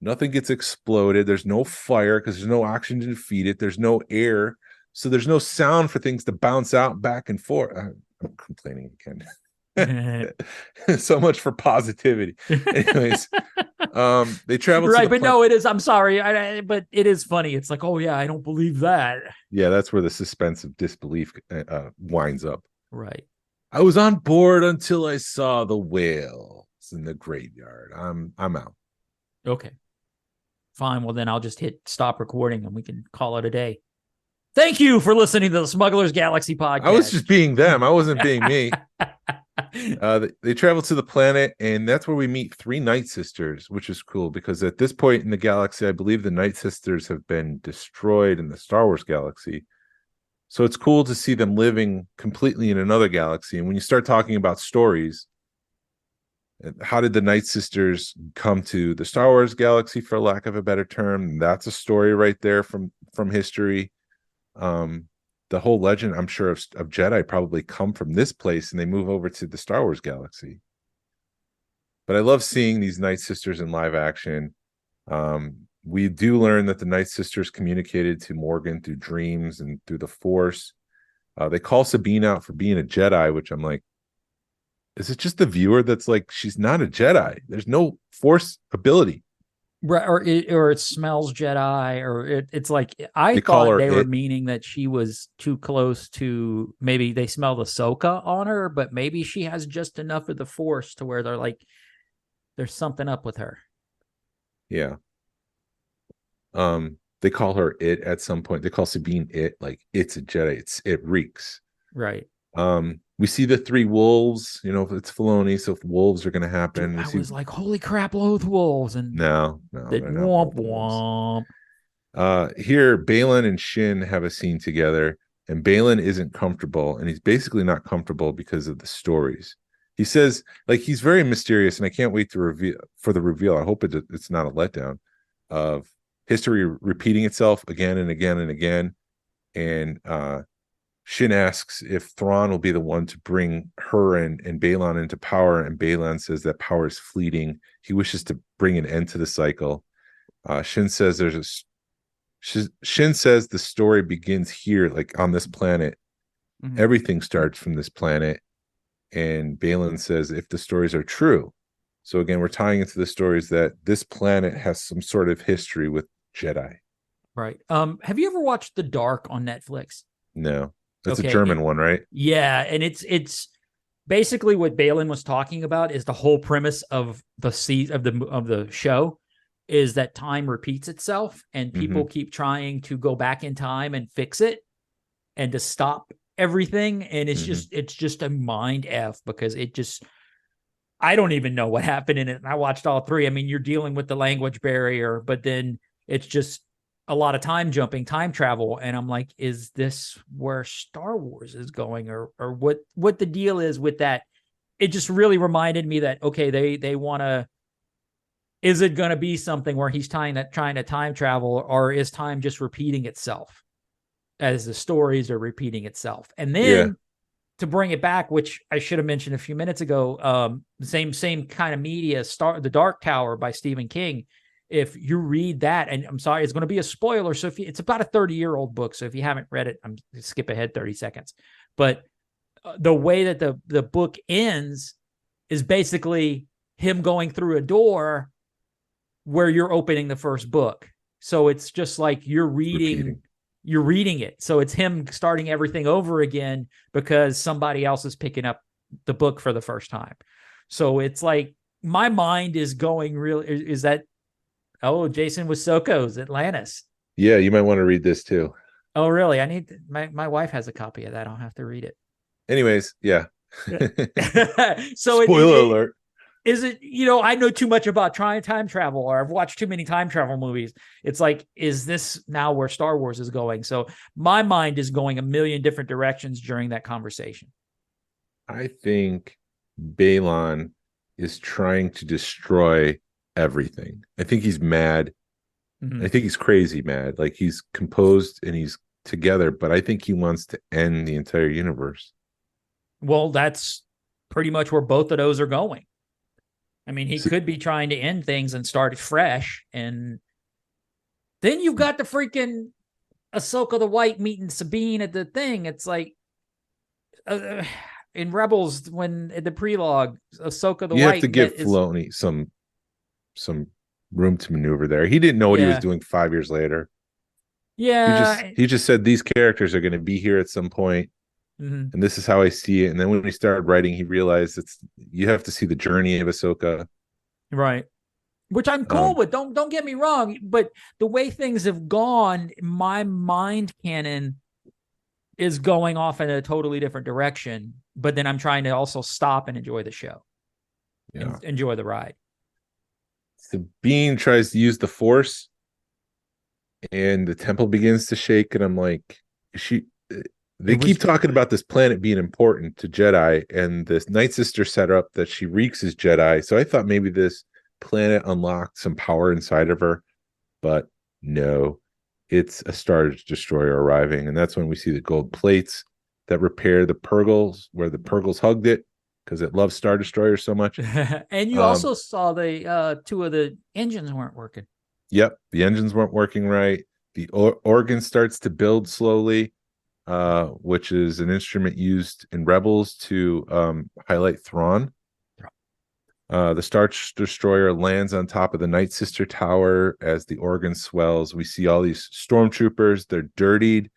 Nothing gets exploded. There's no fire because there's no oxygen to feed it. There's no air, so there's no sound for things to bounce out back and forth. I'm complaining again. So much for positivity. Anyways, they travel right, but no, it is. I'm sorry, but it is funny. It's like, oh yeah, I don't believe that. Yeah, that's where the suspense of disbelief winds up. Right. I was on board until I saw the whales in the graveyard. I'm out. Okay. Fine. Well, then I'll just hit stop recording and we can call it a day. Thank you for listening to the Smugglers Galaxy Podcast. I was just being them. I wasn't being me. They travel to the planet, and that's where we meet 3 Night Sisters, which is cool because at this point in the galaxy, I believe the Night Sisters have been destroyed in the Star Wars galaxy. So it's cool to see them living completely in another galaxy. And when you start talking about stories, how did the Night Sisters come to the Star Wars galaxy, for lack of a better term? That's a story right there from history. The whole legend, I'm sure, of Jedi probably come from this place, and they move over to the Star Wars galaxy. But I love seeing these Night Sisters in live action. We do learn that the Night Sisters communicated to Morgan through dreams and through the Force. They call Sabine out for being a Jedi, which I'm like, is it just the viewer that's like, she's not a Jedi? There's no Force ability. Right, or it smells Jedi, or it's like I thought they were meaning that she was too close to, maybe they smelled Ahsoka on her, but maybe she has just enough of the Force to where they're like, there's something up with her. Yeah. They call her it at some point. They call Sabine it, like it's a Jedi. It reeks. Right. We see the 3 wolves, it's Filoni, so if wolves are going to happen. Dude, I was like, holy crap, loath wolves. And no, womp womp. Here, Baylan and Shin have a scene together, and Baylan isn't comfortable, and he's basically not comfortable because of the stories. He says, like, he's very mysterious, and I can't wait to reveal. I hope it's not a letdown of history repeating itself again and again and again. And Shin asks if Thrawn will be the one to bring her and Baylan into power, and Baylan says that power is fleeting. He wishes to bring an end to the cycle. Shin says the story begins here, like on this planet. Mm-hmm. Everything starts from this planet. And Baylan says if the stories are true. So again, we're tying into the stories that this planet has some sort of history with Jedi. Right. Have you ever watched The Dark on Netflix? No. That's a German one, right? Yeah, and it's basically what Baylan was talking about is the whole premise of the show is that time repeats itself, and people keep trying to go back in time and fix it and to stop everything, and it's just a mind F because I don't even know what happened in it. And I watched all 3. I mean, you're dealing with the language barrier, but then it's just a lot of time jumping, time travel. And I'm like, is this where Star Wars is going, or what the deal is with that? It just really reminded me that, okay, they want to, is it going to be something where he's trying to time travel, or is time just repeating itself as the stories are repeating itself? And then to bring it back, which I should have mentioned a few minutes ago, the same kind of media, The Dark Tower by Stephen King. If you read that, and I'm sorry, it's going to be a spoiler. So it's about a 30-year-old book. So if you haven't read it, I'm skip ahead 30 seconds. But the way that the book ends is basically him going through a door where you're opening the first book. So it's just like you're reading it. So it's him starting everything over again because somebody else is picking up the book for the first time. So it's like my mind is going real. Is that, oh, Jason Wassoko's Atlantis. Yeah, you might want to read this too. Oh, really? I need my wife has a copy of that. I'll have to read it. Anyways, yeah. So spoiler alert. Is it, I know too much about time travel, or I've watched too many time travel movies. It's like, is this now where Star Wars is going? So my mind is going a million different directions during that conversation. I think Balon is trying to destroy everything. I think he's mad. I think he's crazy mad. Like, he's composed and he's together, but I think he wants to end the entire universe. Well, that's pretty much where both of those are going. I mean, he could be trying to end things and start fresh. And then you've got the freaking Ahsoka the White meeting Sabine at the thing. It's like in Rebels, when at the prelogue, Ahsoka the White. You have to give Filoni some room to maneuver there. He didn't know what he was doing 5 years later. Yeah. He just said these characters are going to be here at some point. And this is how I see it. And then when he started writing, he realized you have to see the journey of Ahsoka. Right. Which I'm cool with. Don't get me wrong. But the way things have gone, my mind canon is going off in a totally different direction. But then I'm trying to also stop and enjoy the show. Yeah. And enjoy the ride. Sabine tries to use the Force, and the temple begins to shake. And I'm like, They keep talking about this planet being important to Jedi, and this Night Sister set up that she reeks as Jedi. So I thought maybe this planet unlocked some power inside of her, but no, it's a Star Destroyer arriving. And that's when we see the gold plates that repair the Purgles, where the Purgles hugged it because it loves Star Destroyers so much. And you also saw the two of the engines weren't working. Yep, the engines weren't working right. The organ starts to build slowly. Which is an instrument used in Rebels to highlight Thrawn. The Star Destroyer lands on top of the Night Sister Tower as the organ swells. We see all these stormtroopers. They're dirtied.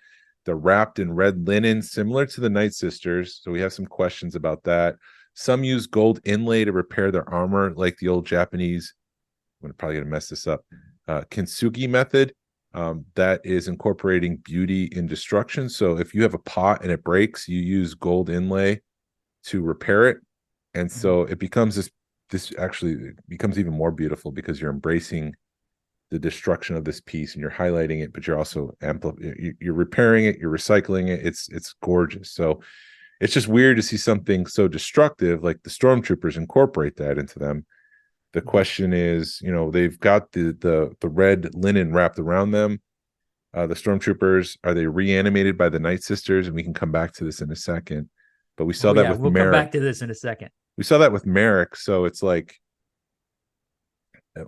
They're wrapped in red linen, similar to the Night Sisters. So we have some questions about that. Some use gold inlay to repair their armor, like the old Japanese, I'm probably going to mess this up, kintsugi method. That is incorporating beauty in destruction. So if you have a pot and it breaks, you use gold inlay to repair it. And so it becomes this actually becomes even more beautiful because you're embracing the destruction of this piece and you're highlighting it, but you're also you're repairing it, you're recycling it. It's gorgeous. So it's just weird to see something so destructive like the stormtroopers incorporate that into them. The question is, they've got the red linen wrapped around them. The stormtroopers, are they reanimated by the Night Sisters? And we can come back to this in a second. But we saw that with Merrick. We'll come back to this in a second. We saw that with Merrick. So it's like,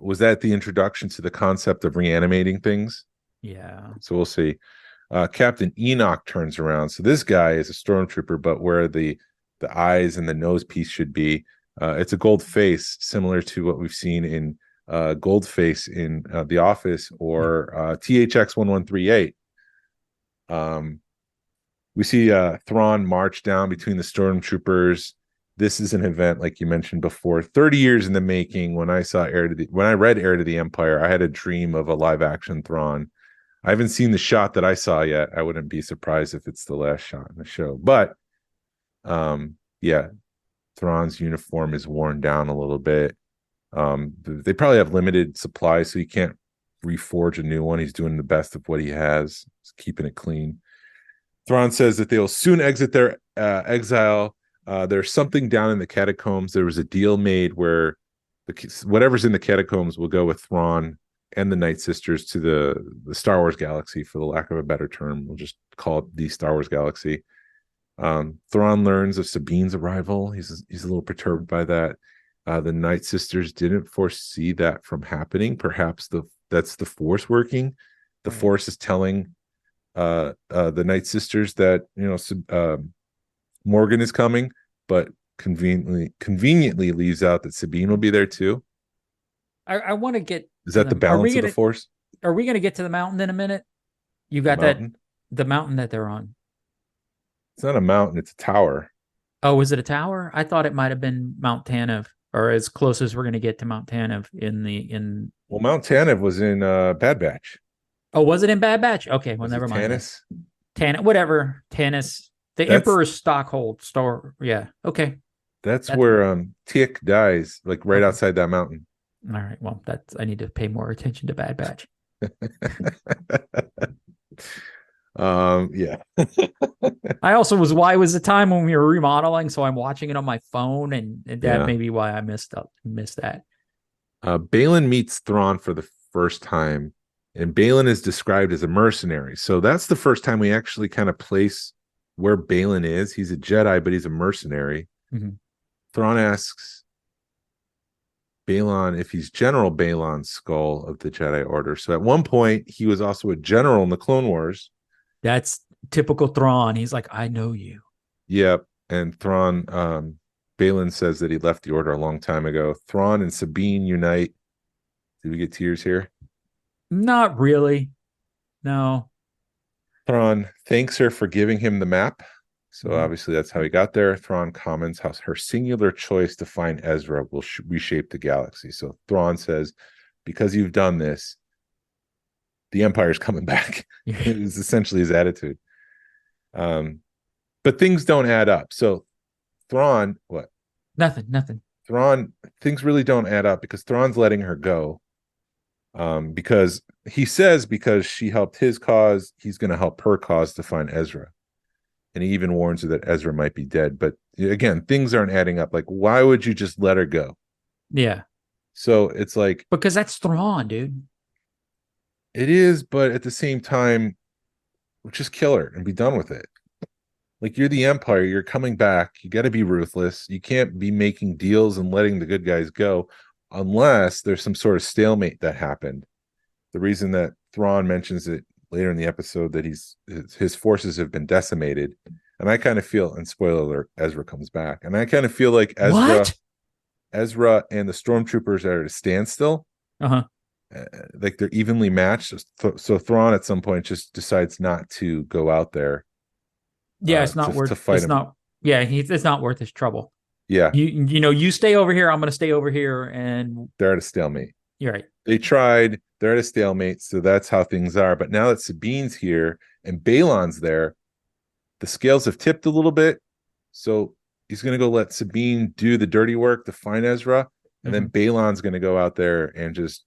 was that the introduction to the concept of reanimating things? Yeah. So we'll see. Captain Enoch turns around. So this guy is a stormtrooper, but where the eyes and the nose piece should be, it's a gold face, similar to what we've seen in Goldface in The Office or THX 1138. We see Thrawn march down between the stormtroopers. This is an event, like you mentioned before, 30 years in the making. When I read Heir to the Empire, I had a dream of a live action Thrawn. I haven't seen the shot that I saw yet. I wouldn't be surprised if it's the last shot in the show. But yeah, Thrawn's uniform is worn down a little bit. They probably have limited supply, so you can't reforge a new one. He's doing the best of what he has. He's keeping it clean. Thrawn says that they'll soon exit their exile. There's something down in the catacombs. There was a deal made where whatever's in the catacombs will go with Thrawn and the Night Sisters to the Star Wars Galaxy, for the lack of a better term. We'll just call it the Star Wars Galaxy. Thrawn learns of Sabine's arrival. He's a little perturbed by that. The Night Sisters didn't foresee that from happening. Perhaps that's the Force working. The Force is telling the Night Sisters that Morgan is coming, but conveniently leaves out that Sabine will be there too. I want to get. Is that the balance of the Force? Are we going to get to the mountain in a minute? You got the mountain that they're on. It's not a mountain; it's a tower. Oh, was it a tower? I thought it might have been Mount Tanev, or as close as we're going to get to Mount Tanev in. Well, Mount Tanev was in Bad Batch. Oh, was it in Bad Batch? Okay, well, Was never it mind. Tanis? Whatever. Tanis. The Emperor's Stockhold store. Yeah. Okay. That's where Tick dies, like right outside that mountain. All right. Well, I need to pay more attention to Bad Batch. Yeah. I also was a time when we were remodeling, so I'm watching it on my phone, and that may be why I missed that. Balin meets Thrawn for the first time, and Balin is described as a mercenary. So that's the first time we actually kind of place where Balin is. He's a Jedi, but he's a mercenary. Mm-hmm. Thrawn asks Balon if he's General Balon Skull of the Jedi Order. So at one point, he was also a general in the Clone Wars. That's typical Thrawn. He's like, I know you. Yep. And Thrawn, Balin says that he left the Order a long time ago. Thrawn and Sabine unite. Did we get tears here? Not really. No. Thrawn thanks her for giving him the map. So obviously that's how he got there. Thrawn comments how her singular choice to find Ezra will reshape the galaxy. So Thrawn says, because you've done this, the Empire's coming back. It was essentially his attitude. But things don't add up. So Thrawn, what? Nothing. Thrawn, things really don't add up because Thrawn's letting her go. Because he says because she helped his cause, he's going to help her cause to find Ezra. And he even warns her that Ezra might be dead. But again, things aren't adding up. Like, why would you just let her go? Yeah. So it's like... Because that's Thrawn, dude. It is, but at the same time, just kill her and be done with it. Like, you're the Empire. You're coming back. You got to be ruthless. You can't be making deals and letting the good guys go unless there's some sort of stalemate that happened. The reason that Thrawn mentions it later in the episode that his forces have been decimated, and I kind of feel, and spoiler alert, Ezra comes back, and I kind of feel like Ezra and the stormtroopers are at a standstill. Like they're evenly matched. So Thrawn at some point just decides not to go out there. Yeah, it's not worth. It's not. Yeah, it's not worth his trouble. Yeah, you stay over here. I'm going to stay over here, and they're at a stalemate. You're right. They tried. They're at a stalemate, so that's how things are. But now that Sabine's here and Balon's there, the scales have tipped a little bit. So he's going to go let Sabine do the dirty work to find Ezra, and then Balon's going to go out there and just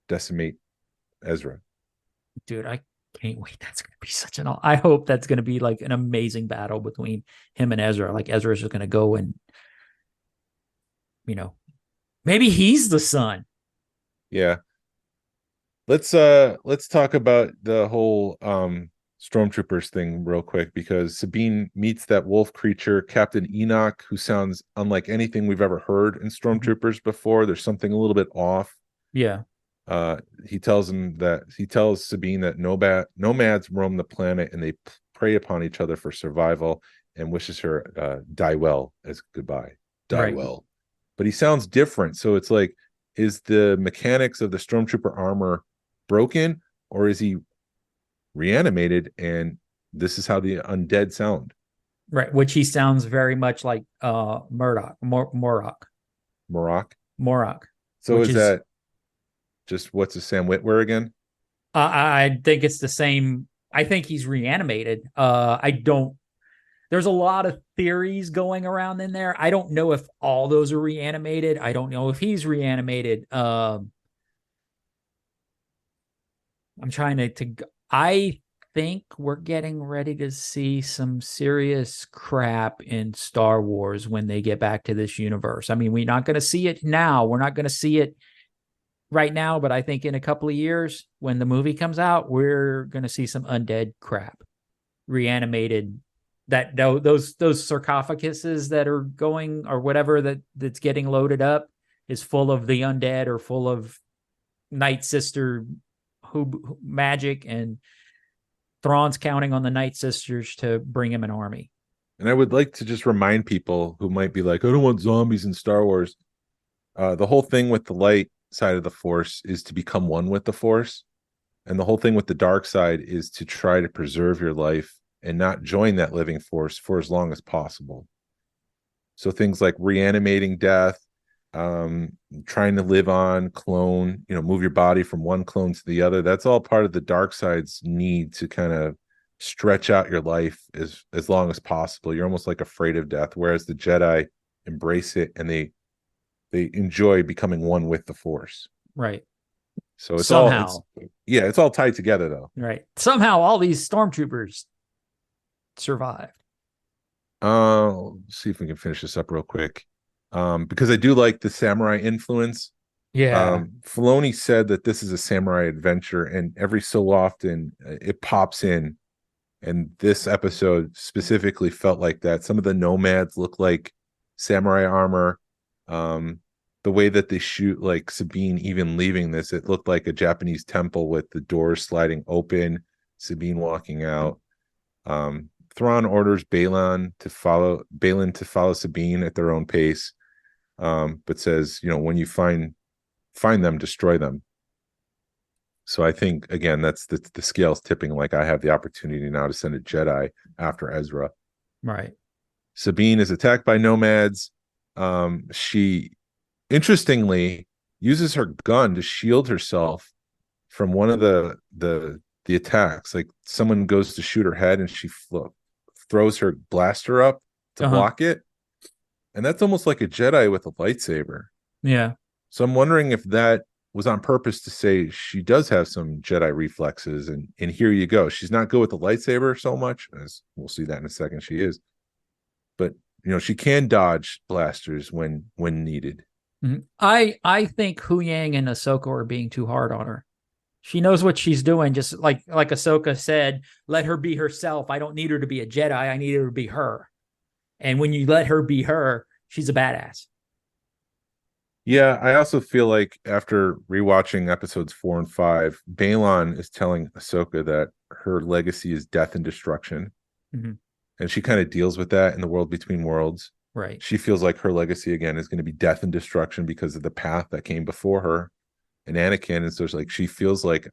decimate Ezra. Dude, I can't wait. That's going to be such an... I hope that's going to be like an amazing battle between him and Ezra. Like Ezra's just going to go and, maybe he's the son. Yeah. Let's talk about the whole stormtroopers thing real quick, because Sabine meets that wolf creature, Captain Enoch, who sounds unlike anything we've ever heard in stormtroopers before. There's something a little bit off. Yeah. He tells Sabine that nomads roam the planet and they prey upon each other for survival, and wishes her die well as goodbye. Die well. But he sounds different. So it's like, is the mechanics of the stormtrooper armor broken, or is he reanimated and this is how the undead sound? Right, which he sounds very much like Morok. So is that just what's a Sam Witwer again? I think it's the same. I think he's reanimated. There's a lot of theories going around in there. I don't know if all those are reanimated. I don't know if he's reanimated. I'm trying I think we're getting ready to see some serious crap in Star Wars when they get back to this universe. I mean, we're not going to see it now. We're not going to see it right now, but I think in a couple of years when the movie comes out, we're going to see some undead crap reanimated. That those sarcophaguses that are going, or whatever that's getting loaded up, is full of the undead or full of Night Sister magic, and Thrawn's counting on the Night Sisters to bring him an army. And I would like to just remind people who might be like, I don't want zombies in Star Wars. The whole thing with the light side of the Force is to become one with the Force. And the whole thing with the dark side is to try to preserve your life and not join that living force for as long as possible. So things like reanimating death, trying to live on, clone, move your body from one clone to the other. That's all part of the dark side's need to kind of stretch out your life as long as possible. You're almost like afraid of death, whereas the Jedi embrace it and they enjoy becoming one with the Force. Right. So it's somehow it's all tied together though. Right. Somehow all these stormtroopers survived. Let's see if we can finish this up real quick. Because I do like the samurai influence. Yeah. Filoni said that this is a samurai adventure, and every so often it pops in. And this episode specifically felt like that. Some of the nomads look like samurai armor. The way that they shoot, like Sabine even leaving this, it looked like a Japanese temple with the doors sliding open, Sabine walking out. Thrawn orders Balin to follow Sabine at their own pace, but says, when you find them, destroy them. So I think, again, that's the scales tipping. Like, I have the opportunity now to send a Jedi after Ezra. Right. Sabine is attacked by nomads. She, interestingly, uses her gun to shield herself from one of the attacks. Like, someone goes to shoot her head, and she throws her blaster up to block it. And that's almost like a Jedi with a lightsaber. Yeah. So I'm wondering if that was on purpose to say she does have some Jedi reflexes, and here you go. She's not good with the lightsaber so much, as we'll see that in a second. She is, but she can dodge blasters when needed. Mm-hmm. I think Hu Yang and Ahsoka are being too hard on her. She knows what she's doing. Just like Ahsoka said, let her be herself. I don't need her to be a Jedi. I need her to be her. And when you let her be her, she's a badass. Yeah, I also feel like after rewatching episodes 4 and 5, Balon is telling Ahsoka that her legacy is death and destruction. Mm-hmm. And she kind of deals with that in the world between worlds. Right. She feels like her legacy, again, is going to be death and destruction because of the path that came before her and Anakin. And so it's like, she feels like,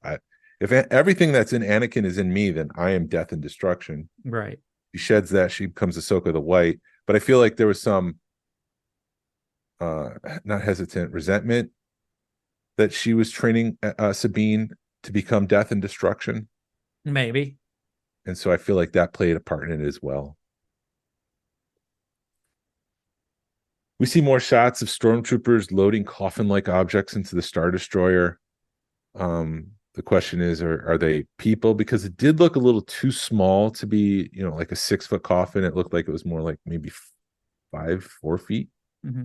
if everything that's in Anakin is in me, then I am death and destruction. Right. She sheds that. She becomes Ahsoka the White. But I feel like there was some not hesitant resentment that she was training Sabine to become death and destruction. Maybe. And so I feel like that played a part in it as well. We see more shots of stormtroopers loading coffin-like objects into the Star Destroyer. The question is, are they people? Because it did look a little too small to be, like a 6-foot coffin. It looked like it was more like maybe 4 feet. Mm-hmm.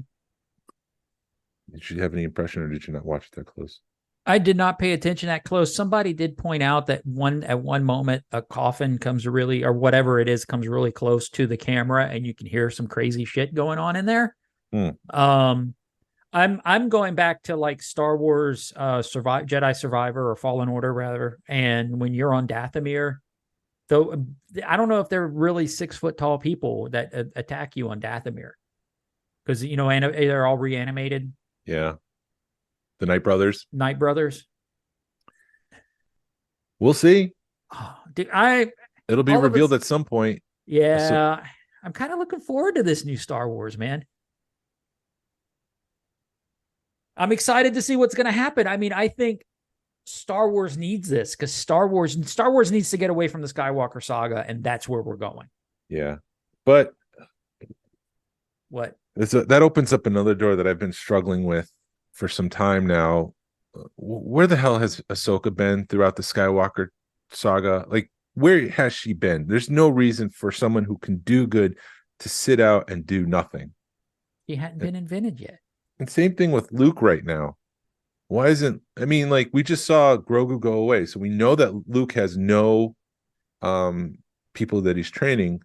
Did you have any impression, or did you not watch it that close? I did not pay attention that close. Somebody did point out that at one moment a coffin comes really, or whatever it is, comes really close to the camera, and you can hear some crazy shit going on in there. I'm going back to like Star Wars Jedi Survivor, or Fallen Order rather, and when you're on Dathomir, though I don't know if they're really 6-foot tall people that attack you on Dathomir, because they're all reanimated. Yeah. The Night Brothers. We'll see. Oh, dude, it'll be revealed at some point. Yeah. I'm kind of looking forward to this new Star Wars, man. I'm excited to see what's going to happen. I mean, I think Star Wars needs this, because Star Wars needs to get away from the Skywalker saga, and that's where we're going. Yeah. But what? That opens up another door that I've been struggling with for some time now. Where the hell has Ahsoka been throughout the Skywalker saga? Like, where has she been? There's no reason for someone who can do good to sit out and do nothing. He hadn't been invented yet. And same thing with Luke right now. Why isn't, we just saw Grogu go away. So we know that Luke has no people that he's training.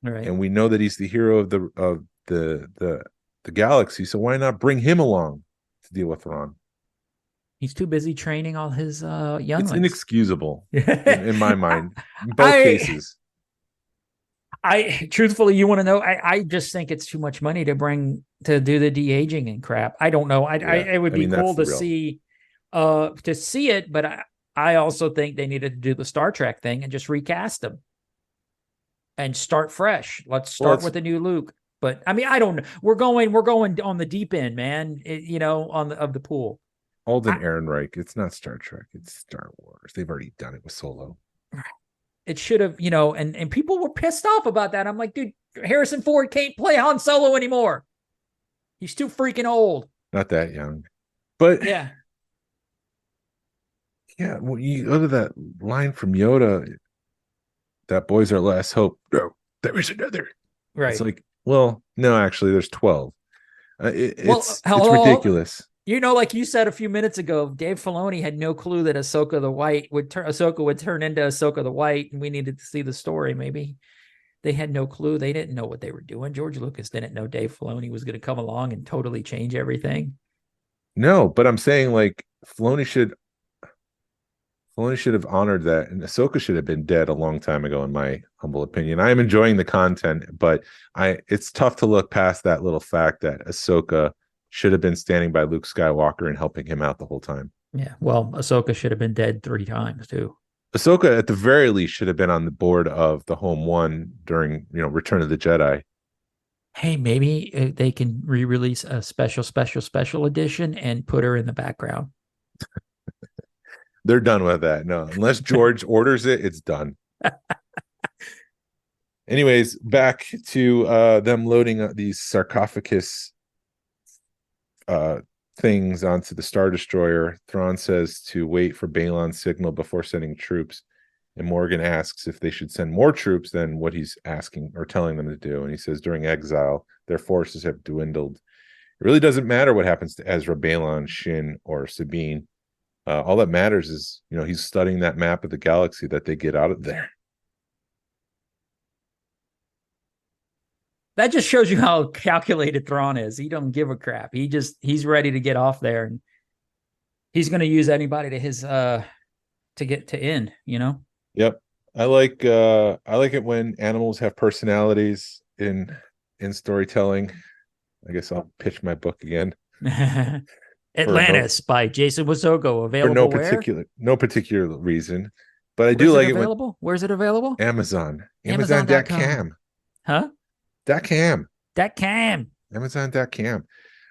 Right. And we know that he's the hero of the galaxy. So why not bring him along to deal with Thrawn? He's too busy training all his younglings. It's inexcusable in my mind. In both cases. Truthfully, you want to know? I just think it's too much money to do the de-aging and crap. I don't know. It would be cool to see it, but I also think they needed to do the Star Trek thing and just recast them. and start fresh. Let's start with a new Luke. But I mean, I don't know. We're going on the deep end, man. Of the pool. Alden Ehrenreich. It's not Star Trek. It's Star Wars. They've already done it with Solo. It should have, and people were pissed off about that. I'm like, dude, Harrison Ford can't play Han Solo anymore. He's too freaking old. Not that young. But yeah. When you go to that line from Yoda, that boy's our last hope. No, there is another. Right. It's like, well, no, actually, there's 12. It's ridiculous. Like you said a few minutes ago, Dave Filoni had no clue that Ahsoka would turn into Ahsoka the White, and we needed to see the story. Maybe they had no clue. They didn't know what they were doing. George Lucas didn't know Dave Filoni was going to come along and totally change everything. No, but I'm saying like Filoni should have honored that, and Ahsoka should have been dead a long time ago, in my humble opinion. I am enjoying the content, but it's tough to look past that little fact that Ahsoka should have been standing by Luke Skywalker and helping him out the whole time. Yeah, well, Ahsoka should have been dead 3 times too. Ahsoka, at the very least, should have been on the board of the Home One during, Return of the Jedi. Hey, maybe they can re-release a special edition and put her in the background. They're done with that. No, unless George orders it, it's done. Anyways, back to them loading these sarcophagus things onto the Star Destroyer. Thrawn says to wait for Balon's signal before sending troops, and Morgan asks if they should send more troops than what he's asking or telling them to do, and he says during exile their forces have dwindled. It really doesn't matter what happens to Ezra, Balon, Shin, or Sabine. All that matters is he's studying that map of the galaxy that they get out of there. That just shows you how calculated Thrawn is. He don't give a crap. He's ready to get off there, and he's going to use anybody to get to end. Yep, I like it when animals have personalities in storytelling. I guess I'll pitch my book again. Atlantis by Jason Wasoko, available for no particular reason, but I do like it available. Where's it available? Amazon.com. Huh? .cam. Amazon.cam.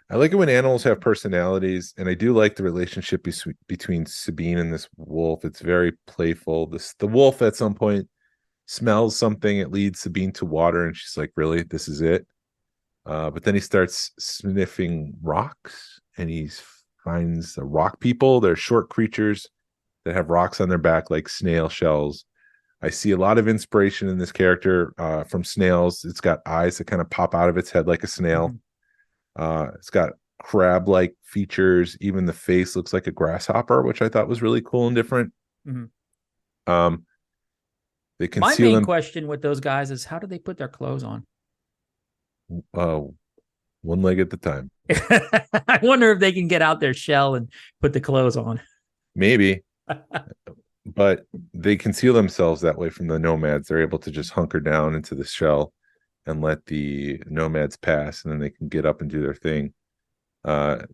I like it when animals have personalities, and I do like the relationship between Sabine and this wolf. It's very playful. The wolf at some point smells something. It leads Sabine to water, and she's like, "Really? This is it?" But then he starts sniffing rocks, and he finds the rock people. They're short creatures that have rocks on their back like snail shells. I see a lot of inspiration in this character from snails. It's got eyes that kind of pop out of its head like a snail. It's got crab-like features. Even the face looks like a grasshopper, which I thought was really cool and different. Mm-hmm. They conceal My main question with those guys is, how do they put their clothes on? One leg at the time. I wonder if they can get out their shell and put the clothes on. Maybe. But they conceal themselves that way from the nomads. They're able to just hunker down into the shell and let the nomads pass, and then they can get up and do their thing.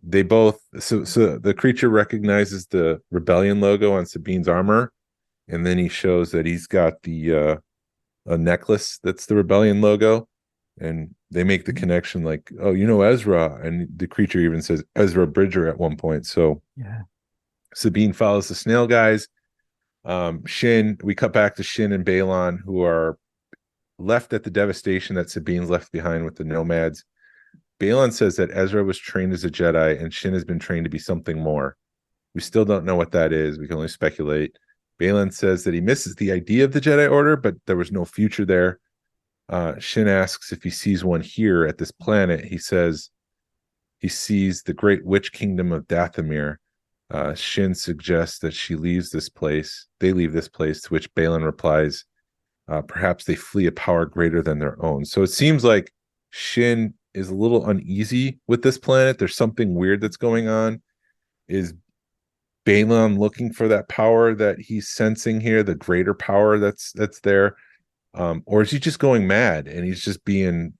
They both so the creature recognizes the rebellion logo on Sabine's armor, and then he shows that he's got the a necklace that's the rebellion logo, and they make the connection like, oh, Ezra, and the creature even says Ezra Bridger at one point. So yeah, Sabine follows the snail guys. Shin, we cut back to Shin and Balon, who are left at the devastation that Sabine's left behind with the nomads. Balon says that Ezra was trained as a Jedi and Shin has been trained to be something more. We still don't know what that is. We can only speculate. Balon says that he misses the idea of the Jedi Order, but there was no future there. Shin asks if he sees one here at this planet. He says he sees the great witch kingdom of Dathomir. Shin suggests that they leave this place, to which Balon replies, perhaps they flee a power greater than their own. So it seems like Shin is a little uneasy with this planet. There's something weird that's going on. Is Balon looking for that power that he's sensing here, the greater power that's there? Or is he just going mad and he's just being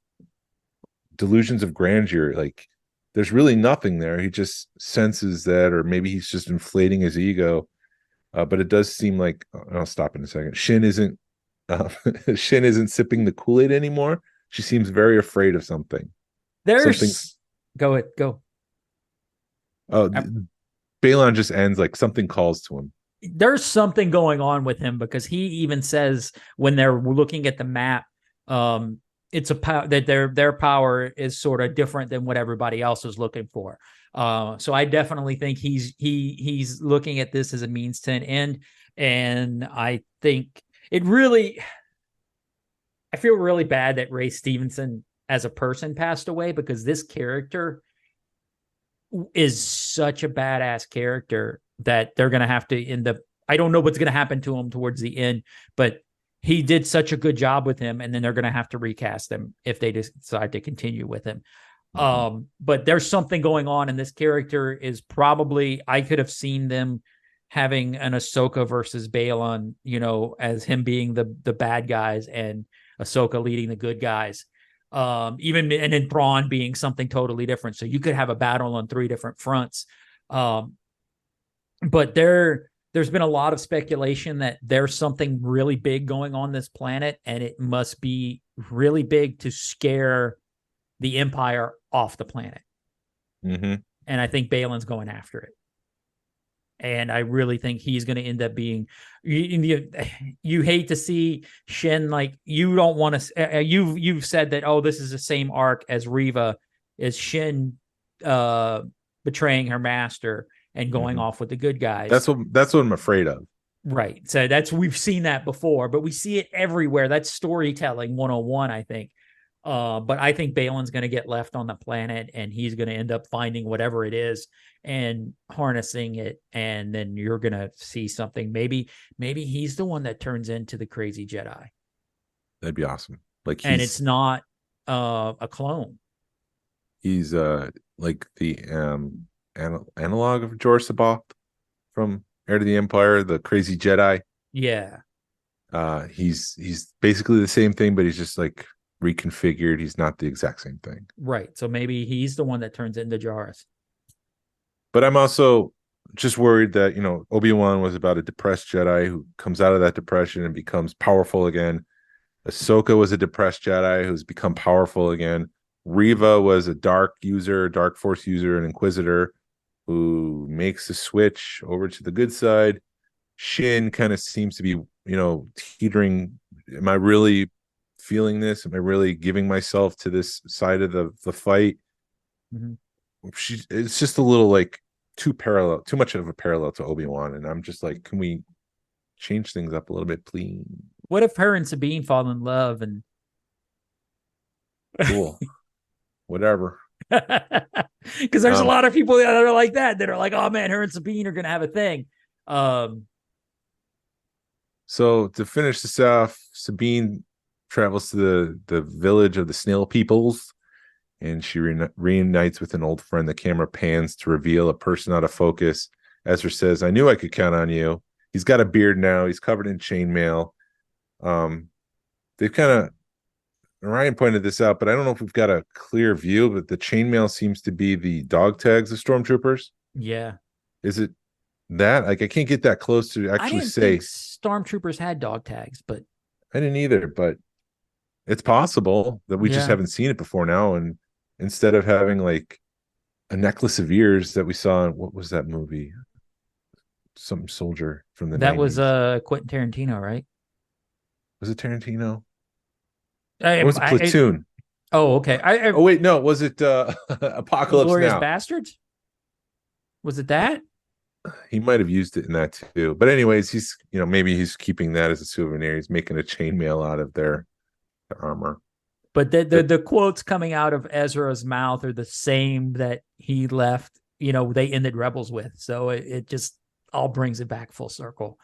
delusions of grandeur? Like, there's really nothing there. He just senses that, or maybe he's just inflating his ego. But it does seem like, I'll stop in a second. Shin isn't Shin isn't sipping the Kool-Aid anymore. She seems very afraid of something. Go. Oh, Balon just ends like something calls to him. There's something going on with him because he even says when they're looking at the map, it's a power that their power is sort of different than what everybody else is looking for. So I definitely think he's looking at this as a means to an end, and I think I feel really bad that Ray Stevenson as a person passed away, because this character is such a badass character that they're going to have to end up. I don't know what's going to happen to him towards the end, but he did such a good job with him, and then they're going to have to recast him if they decide to continue with him. But there's something going on, and this character is probably, I could have seen them having an Ahsoka versus Balon, as him being the bad guys and Ahsoka leading the good guys. And then Thrawn being something totally different. So you could have a battle on 3 different fronts. But there's been a lot of speculation that there's something really big going on this planet, and it must be really big to scare the Empire off the planet. Mm-hmm. And I think Balon's going after it. And I really think he's going to end up being. You hate to see Shin, like, you don't want to. You've said that, this is the same arc as Reva, is Shin betraying her master and going off with the good guys. That's what I'm afraid of. Right. So we've seen that before, but we see it everywhere. That's storytelling 101, I think. But I think Balon's going to get left on the planet, and he's going to end up finding whatever it is and harnessing it. And then you're going to see something. Maybe he's the one that turns into the crazy Jedi. That'd be awesome. And it's not a clone. He's like the analog of Jorah Sabath from Heir to the Empire, the crazy Jedi. Yeah. He's basically the same thing, but he's just like reconfigured. He's not the exact same thing. Right. So maybe he's the one that turns into Jairus. But I'm also just worried that, Obi-Wan was about a depressed Jedi who comes out of that depression and becomes powerful again. Ahsoka was a depressed Jedi who's become powerful again. Reva was a dark force user, and Inquisitor who makes the switch over to the good side. Shin kind of seems to be, teetering. Am I really feeling this? Am I really giving myself to this side of the fight? Mm-hmm. It's just a little like too much of a parallel to Obi-Wan, and I'm just like, can we change things up a little bit, please? What if her and Sabine fall in love? And cool. Whatever. Because there's a lot of people that are like that are like, oh man, her and Sabine are gonna have a thing. So to finish this off, Sabine travels to the village of the Snail Peoples, and she reunites with an old friend. The camera pans to reveal a person out of focus. Ezra says, I knew I could count on you. He's got a beard now. He's covered in chainmail. They've kind of, Ryan pointed this out, but I don't know if we've got a clear view, but the chainmail seems to be the dog tags of stormtroopers. Yeah. Is it that? Like, I can't get that close to actually say. Stormtroopers had dog tags, but I didn't either, but it's possible that we just haven't seen it before now. And instead of having like a necklace of ears that we saw in, what was that movie? Some soldier from the 90s. That was Quentin Tarantino, right? Was it Tarantino? Or was it Platoon? Okay. Oh wait, no, was it Apocalypse Glorious Now? Bastards? Was it that? He might have used it in that too. But anyways, he's maybe he's keeping that as a souvenir. He's making a chainmail out of their armor. But the quotes coming out of Ezra's mouth are the same that he left, they ended Rebels with. So it just all brings it back full circle.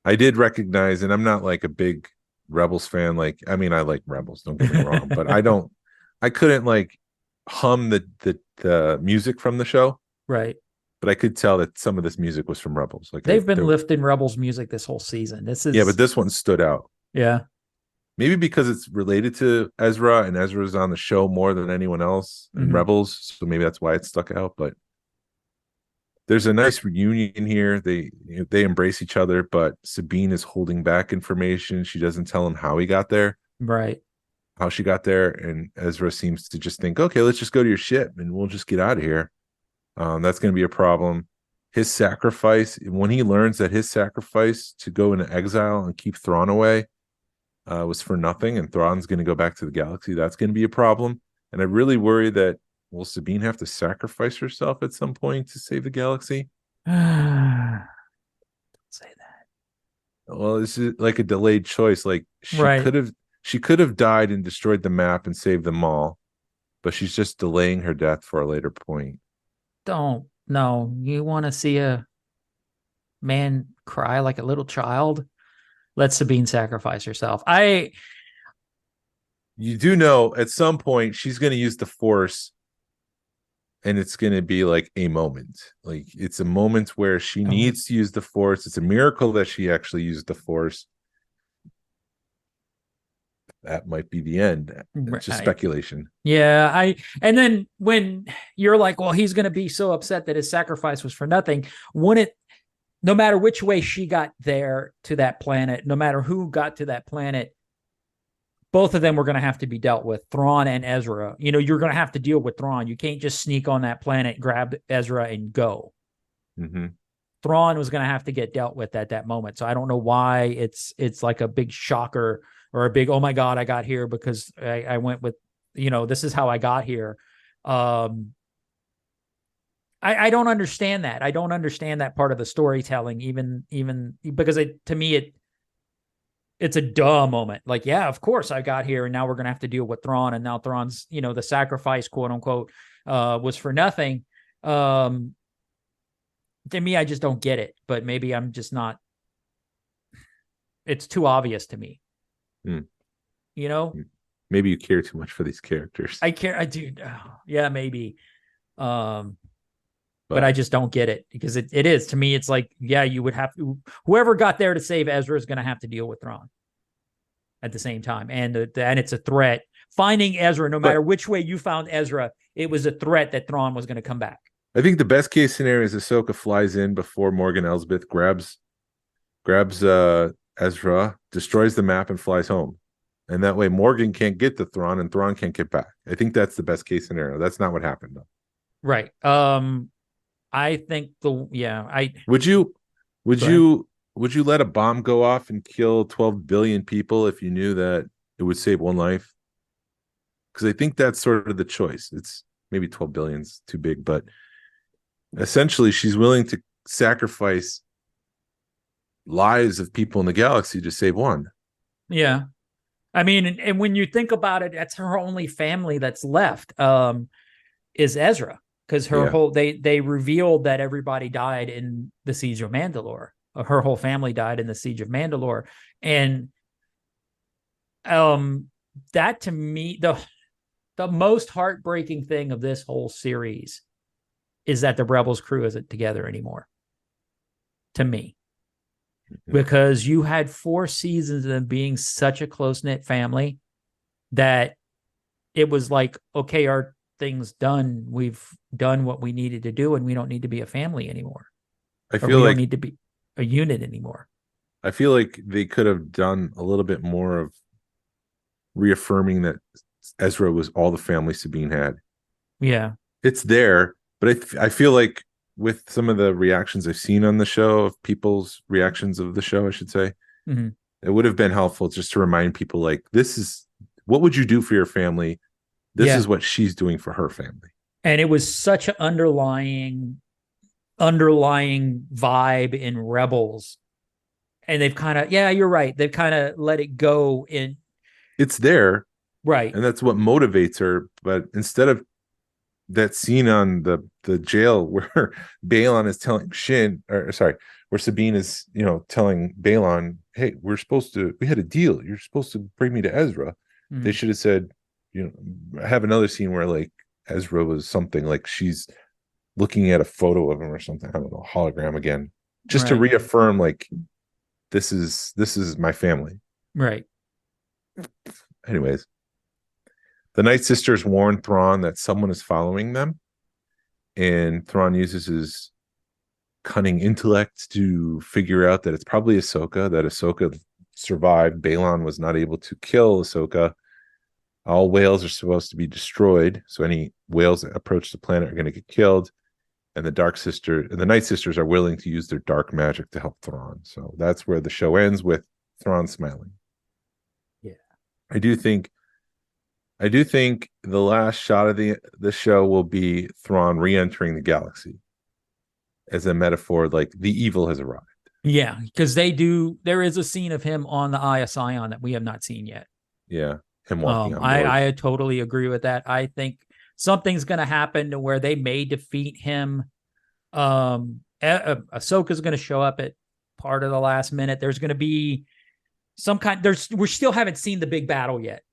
I did recognize, and I'm not like a big Rebels fan. Like, I mean, I like Rebels, don't get me wrong, but I couldn't like hum the music from the show. Right. But I could tell that some of this music was from Rebels. Like they've been lifting Rebels music this whole season. But this one stood out. Yeah. Maybe because it's related to Ezra, and Ezra's on the show more than anyone else in Rebels. So maybe that's why it stuck out. But there's a nice reunion here. They embrace each other, but Sabine is holding back information. She doesn't tell him how he got there, Right. how she got there, and Ezra seems to just think, okay, let's just go to your ship and we'll just get out of here. That's going to be a problem. His sacrifice, when he learns that his sacrifice to go into exile and keep Thrawn away was for nothing, and Thrawn's going to go back to the galaxy, that's going to be a problem. And I really worry that, will Sabine have to sacrifice herself at some point to save the galaxy? Don't say that. Well, it's like a delayed choice. Like she could have died and destroyed the map and saved them all, but she's just delaying her death for a later point. Don't. No, you want to see a man cry like a little child? Let Sabine sacrifice herself. You do know at some point she's going to use the Force, and it's going to be like a moment. Like, it's a moment where she needs to use the Force. It's a miracle that she actually used the Force. That might be the end. It's just speculation. Yeah, and then when you're like, well, he's going to be so upset that his sacrifice was for nothing. No matter which way she got there to that planet, no matter who got to that planet, both of them were going to have to be dealt with, Thrawn and Ezra. You're going to have to deal with Thrawn. You can't just sneak on that planet, grab Ezra, and go. Mm-hmm. Thrawn was going to have to get dealt with at that moment. So I don't know why it's like a big shocker or a big, oh my God, I got here because I went with, this is how I got here. I don't understand that. I don't understand that part of the storytelling, even because to me, it's a duh moment. Like, yeah, of course I got here, and now we're going to have to deal with Thrawn, and now Thrawn's, the sacrifice, quote unquote, was for nothing. To me, I just don't get it, but maybe I'm just not, it's too obvious to me. Maybe you care too much for these characters. I do. Yeah, maybe. But I just don't get it, because it is, to me, it's like, yeah, you would have to, whoever got there to save Ezra is going to have to deal with Thrawn at the same time. And it's a threat. Finding Ezra, no matter which way you found Ezra, it was a threat that Thrawn was going to come back. I think the best case scenario is Ahsoka flies in before Morgan Elsbeth, grabs Ezra, destroys the map, and flies home. And that way Morgan can't get to Thrawn, and Thrawn can't get back. I think that's the best case scenario. That's not what happened, though. Right. I think would you let a bomb go off and kill 12 billion people if you knew that it would save one life? Because I think that's sort of the choice. It's maybe 12 billion's too big, but essentially she's willing to sacrifice lives of people in the galaxy to save one. Yeah. I mean, and when you think about it, that's her only family that's left, is Ezra. Because they revealed that everybody died in the Siege of Mandalore. Her whole family died in the Siege of Mandalore. And that, to me, the most heartbreaking thing of this whole series is that the Rebels crew isn't together anymore, to me. Because you had 4 seasons of them being such a close-knit family that it was like, okay, our thing's done. We've done what we needed to do, and we don't need to be a family anymore. We don't need to be a unit anymore. I feel like they could have done a little bit more of reaffirming that Ezra was all the family Sabine had. Yeah. It's there, but I feel like with some of the reactions I've seen on the show, of people's reactions of the show, I should say, it would have been helpful just to remind people, like, this is what would you do for your family? This is what she's doing for her family. And it was such an underlying vibe in Rebels. And they've kind of, yeah, you're right. They've kind of let it go in. It's there. Right. And that's what motivates her. But instead of that scene on the jail where Balon is telling where Sabine is, telling Balon, hey, we had a deal. You're supposed to bring me to Ezra. They should have said, have another scene where, like, Ezra was something like she's looking at a photo of him or something. I don't know, hologram again, just to reaffirm, like, this is my family. Right. Anyways, the Night Sisters warn Thrawn that someone is following them, and Thrawn uses his cunning intellect to figure out that it's probably Ahsoka, that Ahsoka survived. Balon was not able to kill Ahsoka. All whales are supposed to be destroyed, so any whales that approach the planet are going to get killed. And the Night Sisters are willing to use their dark magic to help Thrawn. So that's where the show ends, with Thrawn smiling. Yeah. I do think the last shot of the show will be Thrawn re-entering the galaxy as a metaphor, like the evil has arrived. Yeah, because there is a scene of him on the Eye of Sion that we have not seen yet. Yeah. Him walking on board. I totally agree with that. I think something's going to happen to where they may defeat him. Ahsoka's going to show up at part of the last minute. There's going to be some kind. We still haven't seen the big battle yet.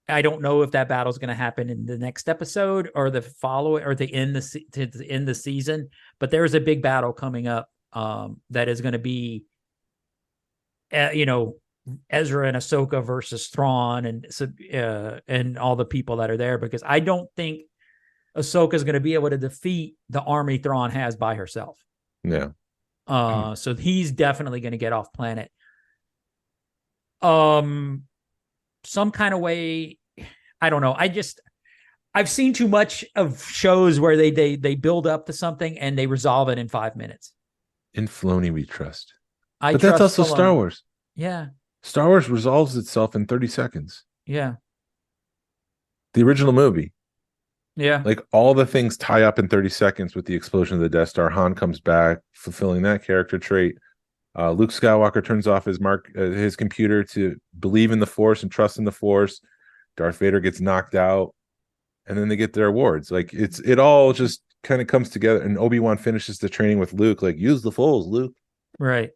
I don't know if that battle is going to happen in the next episode or the following or to end the season. But there is a big battle coming up that is going to be, Ezra and Ahsoka versus Thrawn and all the people that are there, because I don't think Ahsoka is going to be able to defeat the army Thrawn has by herself. Yeah. So he's definitely going to get off planet. Some kind of way, I don't know. I've seen too much of shows where they build up to something and they resolve it in 5 minutes. In Filoni we trust. But that's also Filoni. Star Wars. Yeah. Star Wars resolves itself in 30 seconds. Yeah. The original movie. Yeah. Like all the things tie up in 30 seconds with the explosion of the Death Star. Han comes back, fulfilling that character trait. Luke Skywalker turns off his computer to believe in the Force and trust in the Force. Darth Vader gets knocked out, and then they get their awards. Like it all just kind of comes together. And Obi-Wan finishes the training with Luke, like, use the Force, Luke. Right.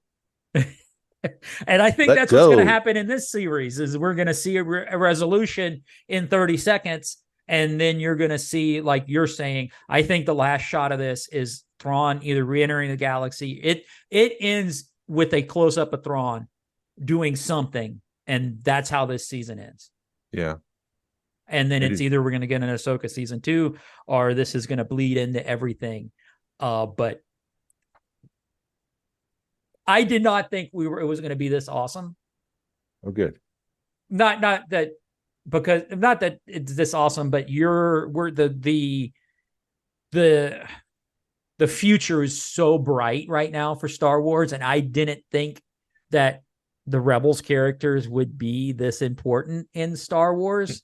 And I think that's what's going to happen in this series is we're going to see a resolution in 30 seconds. And then you're going to see, like you're saying, I think the last shot of this is Thrawn either re-entering the galaxy. It ends with a close-up of Thrawn doing something. And that's how this season ends. Yeah. And then it's either we're going to get an Ahsoka season 2 or this is going to bleed into everything. But I did not think it was going to be this awesome. Oh, good. Not that it's this awesome, but the future is so bright right now for Star Wars, and I didn't think that the Rebels characters would be this important in Star Wars.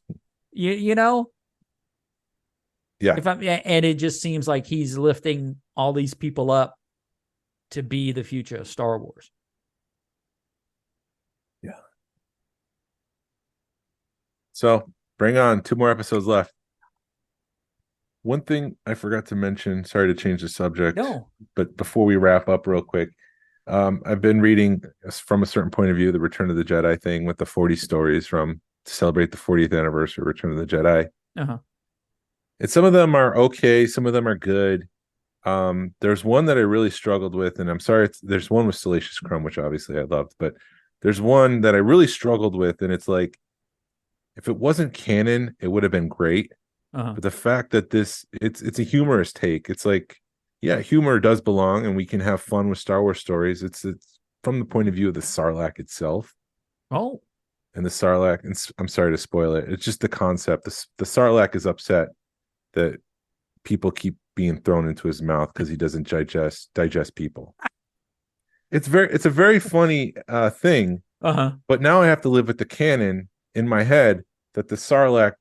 you know? Yeah. And it just seems like he's lifting all these people up to be the future of Star Wars. Yeah. So bring on 2 more episodes left. One thing I forgot to mention, sorry to change the subject, but before we wrap up real quick, I've been reading from a certain point of view, the Return of the Jedi thing with the 40 stories to celebrate the 40th anniversary of Return of the Jedi. Uh-huh. And some of them are okay. Some of them are good. There's one that I really struggled with, and I'm sorry, there's one with Salacious Crumb, which obviously I loved, but there's one that I really struggled with, and it's like, if it wasn't canon, it would have been great. Uh-huh. But the fact that it's a humorous take, it's like, yeah, humor does belong, and we can have fun with Star Wars stories. It's from the point of view of the Sarlacc itself. Oh. And the Sarlacc, and I'm sorry to spoil it, it's just the concept. The Sarlacc is upset that people keep being thrown into his mouth because he doesn't digest people. It's a very funny thing. Uh-huh. But now I have to live with the canon in my head that the Sarlacc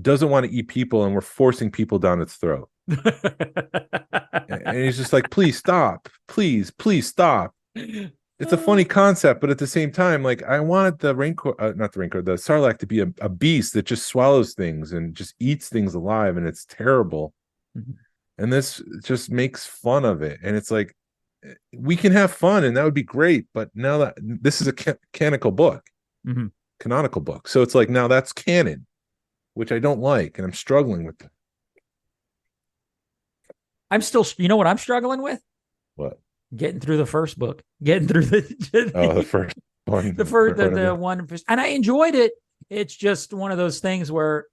doesn't want to eat people, and we're forcing people down its throat. And he's just like, please stop, please stop. It's a funny concept, but at the same time, like, I wanted the the Sarlacc to be a beast that just swallows things and just eats things alive, and it's terrible. Mm-hmm. And this just makes fun of it, and it's like, we can have fun, and that would be great. But now that this is a canonical book, so it's like, now that's canon, which I don't like, and I'm struggling with that. I'm still, you know what I'm struggling with? What? Getting through the first book, getting through the first one, the one, and I enjoyed it. it's just one of those things where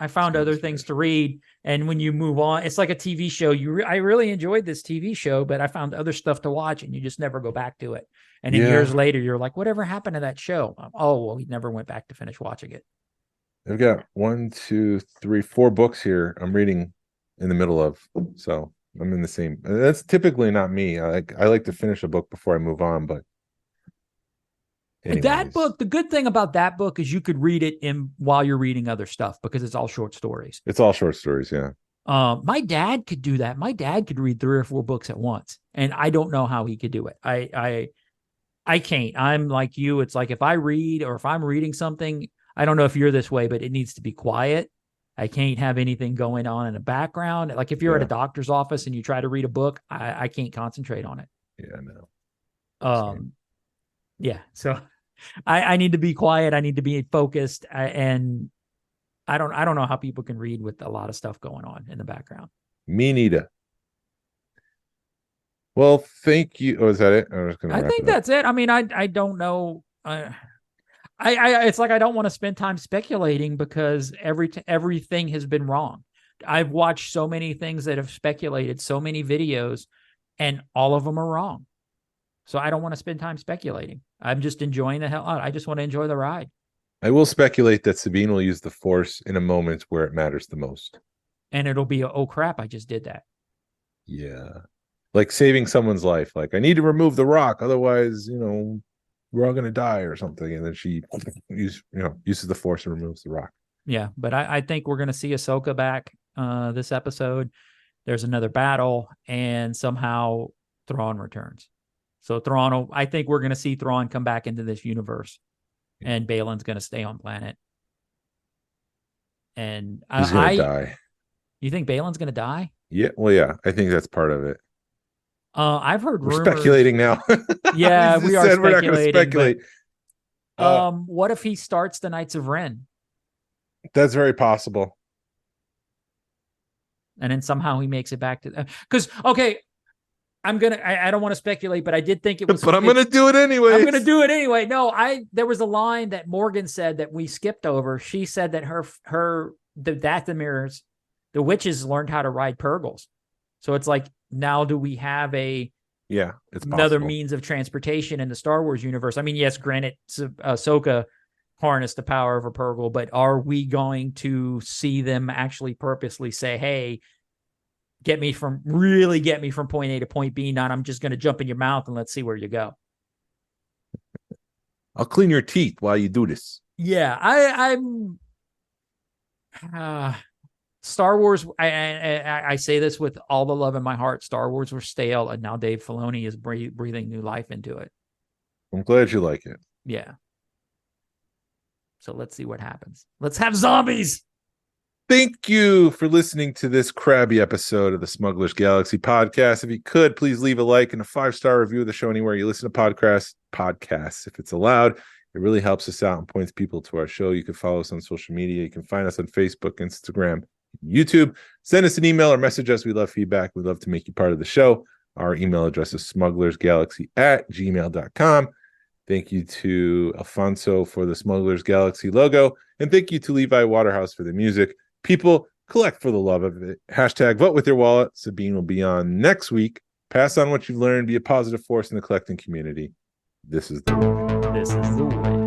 I found other things to read. And when you move on, it's like a TV show. I really enjoyed this TV show, but I found other stuff to watch and you just never go back to it. And then years later, you're like, whatever happened to that show? Oh, well, we never went back to finish watching it. I've got 1, 2, 3, 4 books here I'm reading in the middle of. So I'm in the same. That's typically not me. I like to finish a book before I move on, but anyways. That book, the good thing about that book is you could read it while you're reading other stuff because it's all short stories. It's all short stories, yeah. My dad could do that. My dad could read 3 or 4 books at once, and I don't know how he could do it. I can't. I'm like you. It's like if I read or if I'm reading something, I don't know if you're this way, but it needs to be quiet. I can't have anything going on in the background. Like if you're at a doctor's office and you try to read a book, I can't concentrate on it. Yeah, no. Yeah. So I need to be quiet. I need to be focused. And I don't know how people can read with a lot of stuff going on in the background. Me neither. Well, thank you. Oh, is that it? I think that's it. I mean, I don't know. It's like I don't want to spend time speculating because everything has been wrong. I've watched so many things that have speculated, so many videos, and all of them are wrong. So I don't want to spend time speculating. I'm just enjoying the hell out. I just want to enjoy the ride. I will speculate that Sabine will use the Force in a moment where it matters the most. And it'll be, oh crap, I just did that. Yeah. Like saving someone's life. Like, I need to remove the rock. Otherwise, we're all going to die or something. And then she uses the Force and removes the rock. Yeah. But I think we're going to see Ahsoka back this episode. There's another battle and somehow Thrawn returns. So I think we're going to see Thrawn come back into this universe, and Balin's going to stay on planet. And he's going to die. You think Balin's going to die? Yeah. Well, yeah. I think that's part of it. I've heard rumors. We're speculating now. Yeah, we are speculating. We're not going to speculate. What if he starts the Knights of Ren? That's very possible. And then somehow he makes it back to because I don't want to speculate, but I did think it was. But I'm going to do it anyway. I'm going to do it anyway. No, there was a line that Morgan said that we skipped over. She said that the Dathomiri's, the witches learned how to ride Purgles. So it's like, now do we have it's another means of transportation in the Star Wars universe? I mean, yes, granted, Ahsoka harnessed the power of a Purgle, but are we going to see them actually purposely say, hey, get me from point A to point B, not I'm just going to jump in your mouth and let's see where you go. I'll clean your teeth while you do this. Yeah, I'm Star Wars. I say this with all the love in my heart. Star Wars was stale, and now Dave Filoni is breathing new life into it. I'm glad you like it. Yeah. So let's see what happens. Let's have zombies. Thank you for listening to this crabby episode of the Smugglers Galaxy Podcast. If you could, please leave a like and a 5-star review of the show anywhere you listen to podcasts, if it's allowed. It really helps us out and points people to our show. You can follow us on social media. You can find us on Facebook, Instagram, YouTube. Send us an email or message us. We love feedback. We'd love to make you part of the show. Our email address is smugglersgalaxy@gmail.com. Thank you to Alfonso for the Smugglers Galaxy logo. And thank you to Levi Waterhouse for the music. People, collect for the love of it. # vote with your wallet. Sabine will be on next week. Pass on what you've learned. Be a positive force in the collecting community. This is the way.